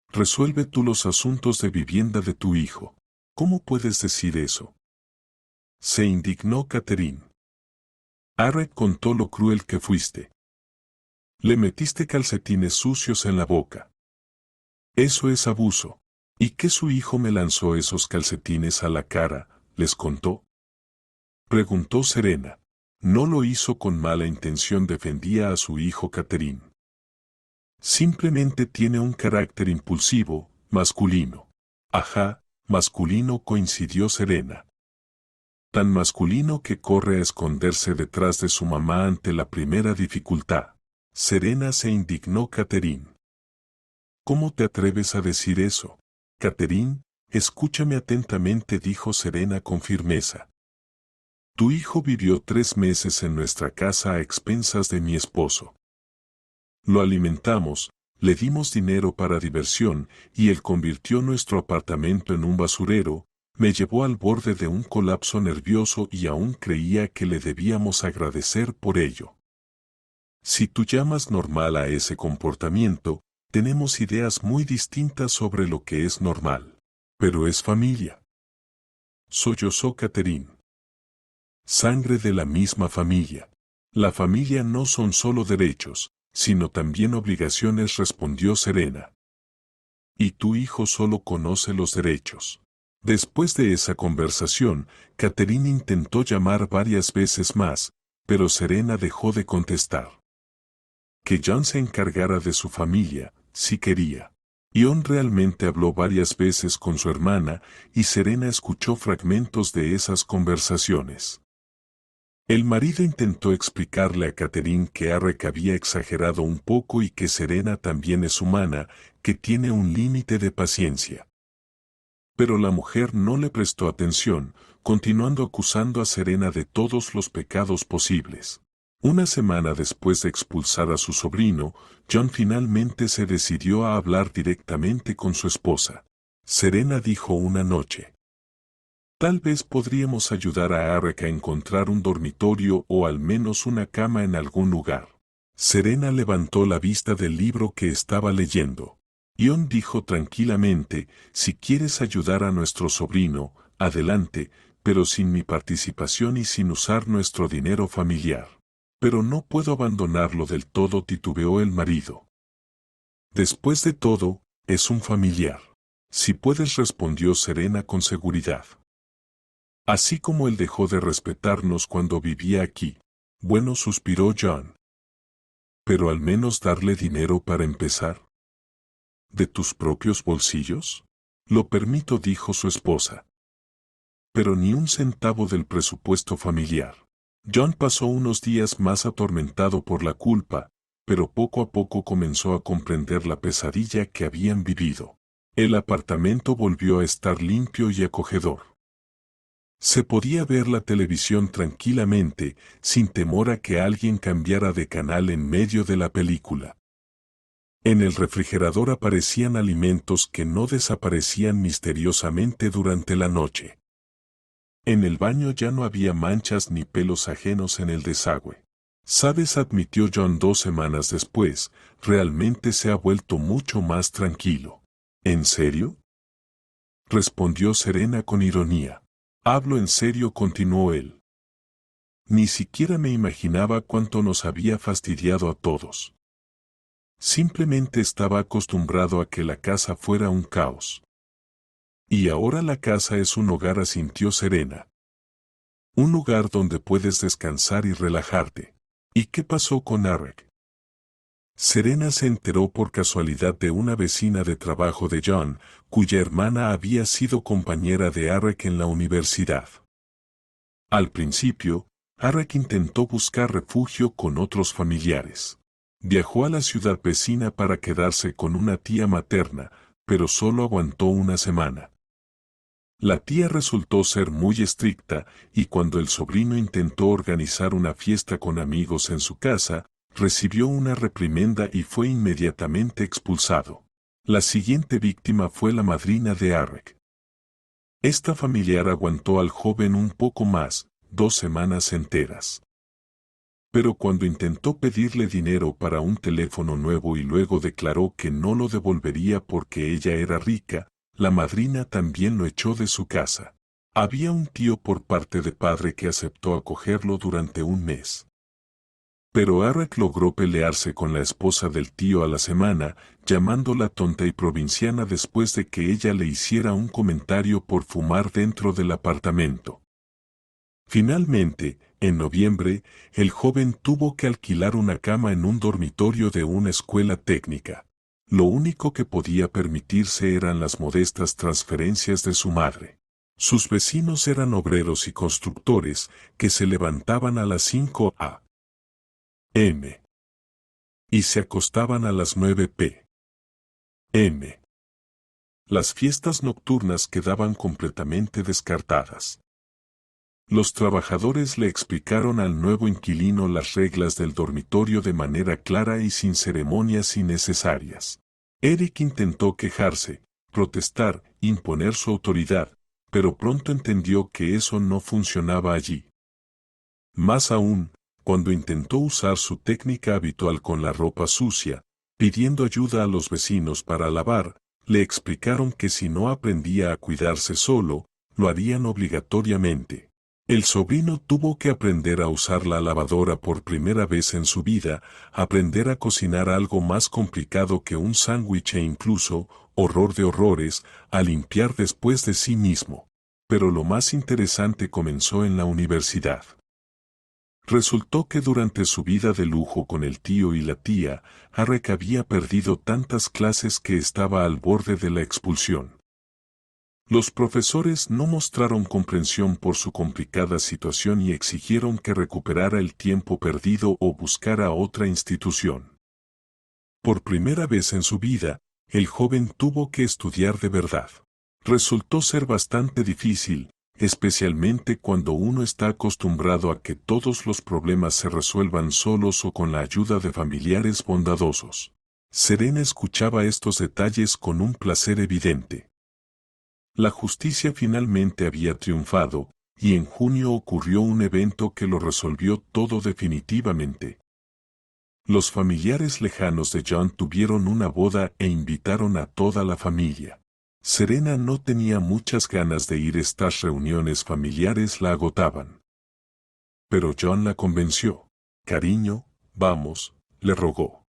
Resuelve tú los asuntos de vivienda de tu hijo. ¿Cómo puedes decir eso? Se indignó Catherine. Arek contó lo cruel que fuiste. Le metiste calcetines sucios en la boca. Eso es abuso. ¿Y que su hijo me lanzó esos calcetines a la cara, les contó? Preguntó Serena. No lo hizo con mala intención, defendía a su hijo Catherine. Simplemente tiene un carácter impulsivo, masculino. Ajá, masculino, coincidió Serena. Tan masculino que corre a esconderse detrás de su mamá ante la primera dificultad. Serena, se indignó Catherine. ¿Cómo te atreves a decir eso? Catherine, escúchame atentamente, dijo Serena con firmeza. Tu hijo vivió 3 meses en nuestra casa a expensas de mi esposo. Lo alimentamos, le dimos dinero para diversión y él convirtió nuestro apartamento en un basurero. Me llevó al borde de un colapso nervioso y aún creía que le debíamos agradecer por ello. Si tú llamas normal a ese comportamiento, tenemos ideas muy distintas sobre lo que es normal. Pero es familia. Sollozó Catherine. Sangre de la misma familia. La familia no son solo derechos, sino también obligaciones, respondió Serena. Y tu hijo solo conoce los derechos. Después de esa conversación, Catherine intentó llamar varias veces más, pero Serena dejó de contestar. Que John se encargara de su familia, si quería. John realmente habló varias veces con su hermana y Serena escuchó fragmentos de esas conversaciones. El marido intentó explicarle a Catherine que Arek había exagerado un poco y que Serena también es humana, que tiene un límite de paciencia. Pero la mujer no le prestó atención, continuando acusando a Serena de todos los pecados posibles. Una semana después de expulsar a su sobrino, John finalmente se decidió a hablar directamente con su esposa. Serena dijo una noche. Tal vez podríamos ayudar a Arek a encontrar un dormitorio o al menos una cama en algún lugar. Serena levantó la vista del libro que estaba leyendo. John dijo tranquilamente, si quieres ayudar a nuestro sobrino, adelante, pero sin mi participación y sin usar nuestro dinero familiar. Pero no puedo abandonarlo del todo, titubeó el marido. Después de todo, es un familiar. Si puedes, respondió Serena con seguridad. Así como él dejó de respetarnos cuando vivía aquí. Bueno, suspiró John. Pero al menos darle dinero para empezar. ¿De tus propios bolsillos? Lo permito, dijo su esposa. Pero ni un centavo del presupuesto familiar. John pasó unos días más atormentado por la culpa, pero poco a poco comenzó a comprender la pesadilla que habían vivido. El apartamento volvió a estar limpio y acogedor. Se podía ver la televisión tranquilamente, sin temor a que alguien cambiara de canal en medio de la película. En el refrigerador aparecían alimentos que no desaparecían misteriosamente durante la noche. En el baño ya no había manchas ni pelos ajenos en el desagüe. ¿Sabes?, admitió John 2 semanas después, realmente se ha vuelto mucho más tranquilo. ¿En serio?, respondió Serena con ironía. Hablo en serio, continuó él. Ni siquiera me imaginaba cuánto nos había fastidiado a todos. Simplemente estaba acostumbrado a que la casa fuera un caos. Y ahora la casa es un hogar, asintió Serena. Un lugar donde puedes descansar y relajarte. ¿Y qué pasó con Arek? Serena se enteró por casualidad de una vecina de trabajo de John, cuya hermana había sido compañera de Arek en la universidad. Al principio, Arek intentó buscar refugio con otros familiares. Viajó a la ciudad vecina para quedarse con una tía materna, pero solo aguantó una semana. La tía resultó ser muy estricta, y cuando el sobrino intentó organizar una fiesta con amigos en su casa, recibió una reprimenda y fue inmediatamente expulsado. La siguiente víctima fue la madrina de Arek. Esta familiar aguantó al joven un poco más, 2 semanas enteras. Pero cuando intentó pedirle dinero para un teléfono nuevo y luego declaró que no lo devolvería porque ella era rica, la madrina también lo echó de su casa. Había un tío por parte de padre que aceptó acogerlo durante un mes. Pero Arek logró pelearse con la esposa del tío a la semana, llamándola tonta y provinciana después de que ella le hiciera un comentario por fumar dentro del apartamento. Finalmente, en noviembre, el joven tuvo que alquilar una cama en un dormitorio de una escuela técnica. Lo único que podía permitirse eran las modestas transferencias de su madre. Sus vecinos eran obreros y constructores que se levantaban a las 5 a.m. y se acostaban a las 9 p.m. Las fiestas nocturnas quedaban completamente descartadas. Los trabajadores le explicaron al nuevo inquilino las reglas del dormitorio de manera clara y sin ceremonias innecesarias. Eric intentó quejarse, protestar, imponer su autoridad, pero pronto entendió que eso no funcionaba allí. Más aún, cuando intentó usar su técnica habitual con la ropa sucia, pidiendo ayuda a los vecinos para lavar, le explicaron que si no aprendía a cuidarse solo, lo harían obligatoriamente. El sobrino tuvo que aprender a usar la lavadora por primera vez en su vida, aprender a cocinar algo más complicado que un sándwich e incluso, horror de horrores, a limpiar después de sí mismo. Pero lo más interesante comenzó en la universidad. Resultó que durante su vida de lujo con el tío y la tía, Arek había perdido tantas clases que estaba al borde de la expulsión. Los profesores no mostraron comprensión por su complicada situación y exigieron que recuperara el tiempo perdido o buscara otra institución. Por primera vez en su vida, el joven tuvo que estudiar de verdad. Resultó ser bastante difícil, especialmente cuando uno está acostumbrado a que todos los problemas se resuelvan solos o con la ayuda de familiares bondadosos. Serena escuchaba estos detalles con un placer evidente. La justicia finalmente había triunfado, y en junio ocurrió un evento que lo resolvió todo definitivamente. Los familiares lejanos de John tuvieron una boda e invitaron a toda la familia. Serena no tenía muchas ganas de ir, estas reuniones familiares la agotaban. Pero John la convenció. Cariño, vamos, le rogó.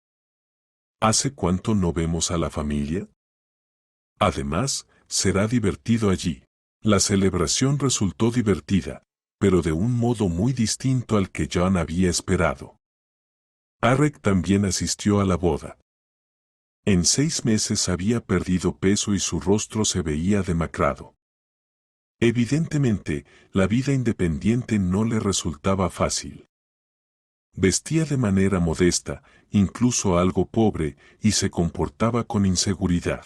¿Hace cuánto no vemos a la familia? Además, será divertido allí. La celebración resultó divertida, pero de un modo muy distinto al que John había esperado. Arek también asistió a la boda. En 6 meses había perdido peso y su rostro se veía demacrado. Evidentemente, la vida independiente no le resultaba fácil. Vestía de manera modesta, incluso algo pobre, y se comportaba con inseguridad.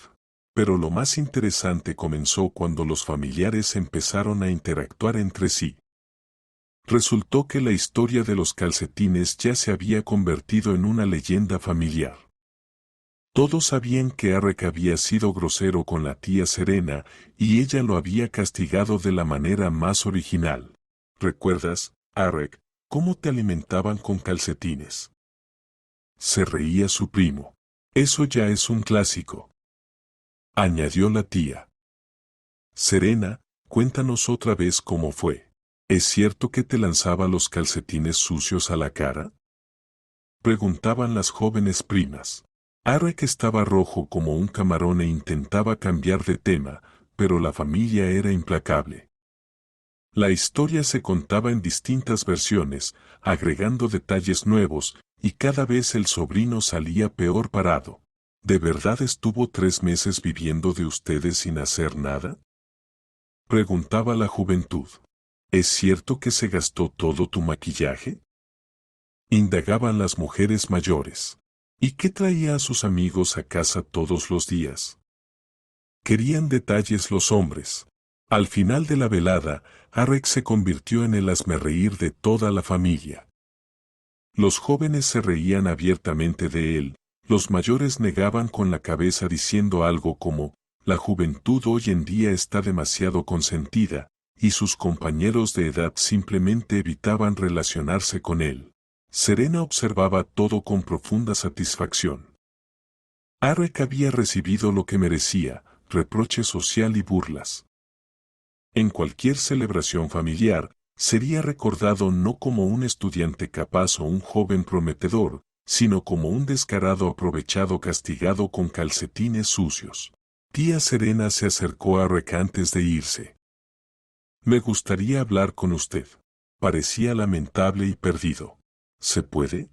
Pero lo más interesante comenzó cuando los familiares empezaron a interactuar entre sí. Resultó que la historia de los calcetines ya se había convertido en una leyenda familiar. Todos sabían que Arek había sido grosero con la tía Serena, y ella lo había castigado de la manera más original. ¿Recuerdas, Arek, cómo te alimentaban con calcetines? Se reía su primo. Eso ya es un clásico, añadió la tía. Serena, cuéntanos otra vez cómo fue. ¿Es cierto que te lanzaba los calcetines sucios a la cara? Preguntaban las jóvenes primas. Arek estaba rojo como un camarón e intentaba cambiar de tema, pero la familia era implacable. La historia se contaba en distintas versiones, agregando detalles nuevos, y cada vez el sobrino salía peor parado. ¿De verdad estuvo 3 meses viviendo de ustedes sin hacer nada? Preguntaba la juventud. ¿Es cierto que se gastó todo tu maquillaje? Indagaban las mujeres mayores. ¿Y qué traía a sus amigos a casa todos los días? Querían detalles los hombres. Al final de la velada, Arek se convirtió en el hazmerreír de toda la familia. Los jóvenes se reían abiertamente de él, los mayores negaban con la cabeza diciendo algo como, la juventud hoy en día está demasiado consentida, y sus compañeros de edad simplemente evitaban relacionarse con él. Serena observaba todo con profunda satisfacción. Arek había recibido lo que merecía, reproche social y burlas. En cualquier celebración familiar, sería recordado no como un estudiante capaz o un joven prometedor, sino como un descarado aprovechado castigado con calcetines sucios. Tía Serena se acercó a Arek antes de irse. Me gustaría hablar con usted. Parecía lamentable y perdido. ¿Se puede?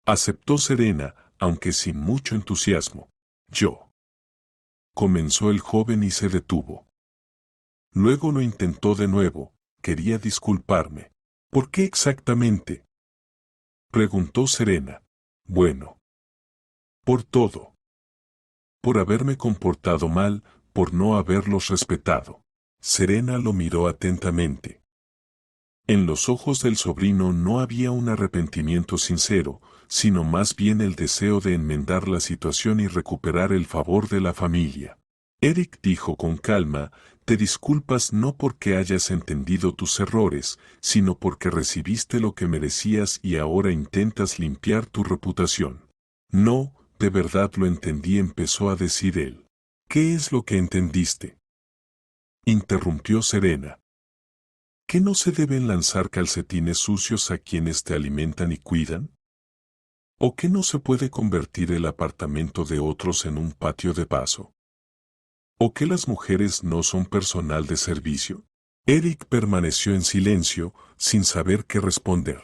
Aceptó Serena, aunque sin mucho entusiasmo. Yo. Comenzó el joven y se detuvo. Luego lo intentó de nuevo, quería disculparme. ¿Por qué exactamente? Preguntó Serena. Bueno. Por todo. Por haberme comportado mal, por no haberlos respetado. Serena lo miró atentamente. En los ojos del sobrino no había un arrepentimiento sincero, sino más bien el deseo de enmendar la situación y recuperar el favor de la familia. Eric dijo con calma, te disculpas no porque hayas entendido tus errores, sino porque recibiste lo que merecías y ahora intentas limpiar tu reputación. No, de verdad lo entendí, empezó a decir él. ¿Qué es lo que entendiste? Interrumpió Serena. ¿Que no se deben lanzar calcetines sucios a quienes te alimentan y cuidan? ¿O que no se puede convertir el apartamento de otros en un patio de paso? ¿O que las mujeres no son personal de servicio? Eric permaneció en silencio, sin saber qué responder.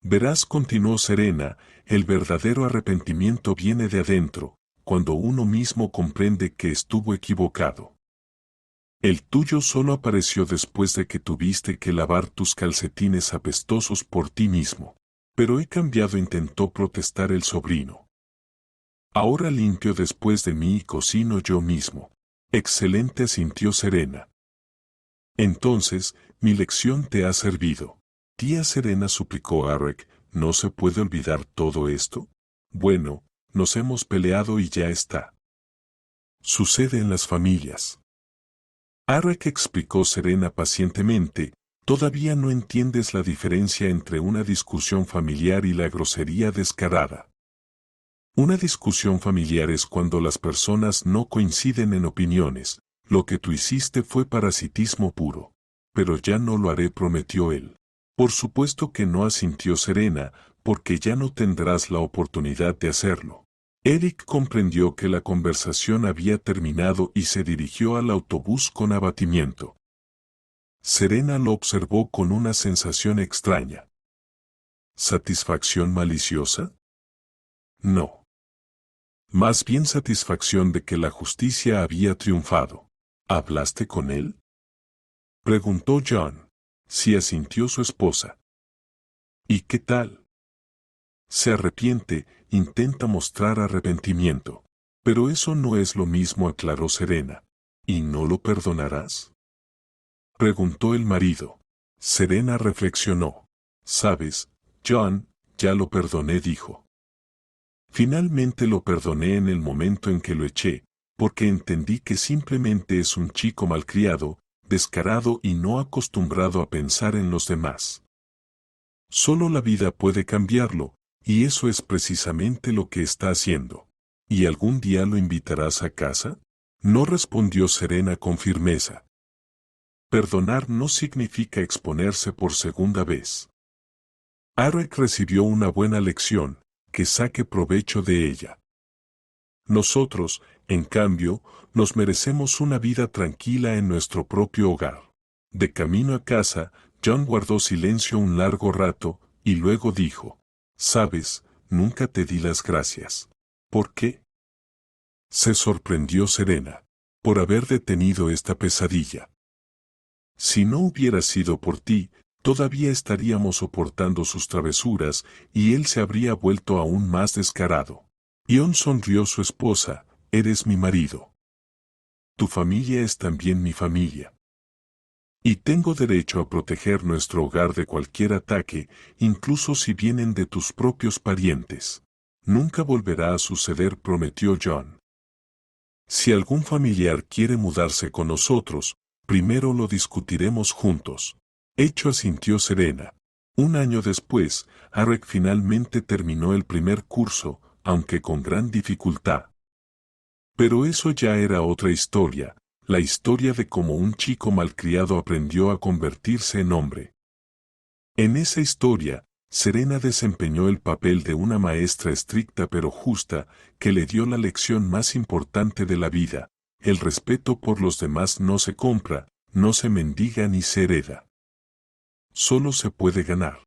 Verás, continuó Serena, el verdadero arrepentimiento viene de adentro, cuando uno mismo comprende que estuvo equivocado. El tuyo solo apareció después de que tuviste que lavar tus calcetines apestosos por ti mismo. Pero he cambiado, intentó protestar el sobrino. Ahora limpio después de mí y cocino yo mismo. Excelente, asintió Serena. Entonces, mi lección te ha servido. Tía Serena, suplicó Arek, ¿no se puede olvidar todo esto? Bueno, nos hemos peleado y ya está. Sucede en las familias. Arek, explicó Serena pacientemente, todavía no entiendes la diferencia entre una discusión familiar y la grosería descarada. Una discusión familiar es cuando las personas no coinciden en opiniones, lo que tú hiciste fue parasitismo puro. Pero ya no lo haré, prometió él. Por supuesto que no, asintió Serena, porque ya no tendrás la oportunidad de hacerlo. Eric comprendió que la conversación había terminado y se dirigió al autobús con abatimiento. Serena lo observó con una sensación extraña. ¿Satisfacción maliciosa? No. Más bien satisfacción de que la justicia había triunfado. ¿Hablaste con él? Preguntó John. Sí, asintió su esposa. ¿Y qué tal? Se arrepiente, intenta mostrar arrepentimiento. Pero eso no es lo mismo, aclaró Serena. ¿Y no lo perdonarás? Preguntó el marido. Serena reflexionó. ¿Sabes, John? Ya lo perdoné, dijo. Finalmente lo perdoné en el momento en que lo eché, porque entendí que simplemente es un chico malcriado, descarado y no acostumbrado a pensar en los demás. Solo la vida puede cambiarlo, y eso es precisamente lo que está haciendo. ¿Y algún día lo invitarás a casa? No, respondió Serena con firmeza. Perdonar no significa exponerse por segunda vez. Arek recibió una buena lección, que saque provecho de ella. Nosotros, en cambio, nos merecemos una vida tranquila en nuestro propio hogar. De camino a casa, John guardó silencio un largo rato, y luego dijo, «Sabes, nunca te di las gracias». ¿Por qué? Se sorprendió Serena. Por haber detenido esta pesadilla. Si no hubiera sido por ti, todavía estaríamos soportando sus travesuras y él se habría vuelto aún más descarado. Ion sonrió su esposa, eres mi marido. Tu familia es también mi familia. Y tengo derecho a proteger nuestro hogar de cualquier ataque, incluso si vienen de tus propios parientes. Nunca volverá a suceder, prometió John. Si algún familiar quiere mudarse con nosotros, primero lo discutiremos juntos. Hecho, asintió Serena. Un año después, Arek finalmente terminó el primer curso, aunque con gran dificultad. Pero eso ya era otra historia, la historia de cómo un chico malcriado aprendió a convertirse en hombre. En esa historia, Serena desempeñó el papel de una maestra estricta pero justa, que le dio la lección más importante de la vida: el respeto por los demás no se compra, no se mendiga ni se hereda. Solo se puede ganar.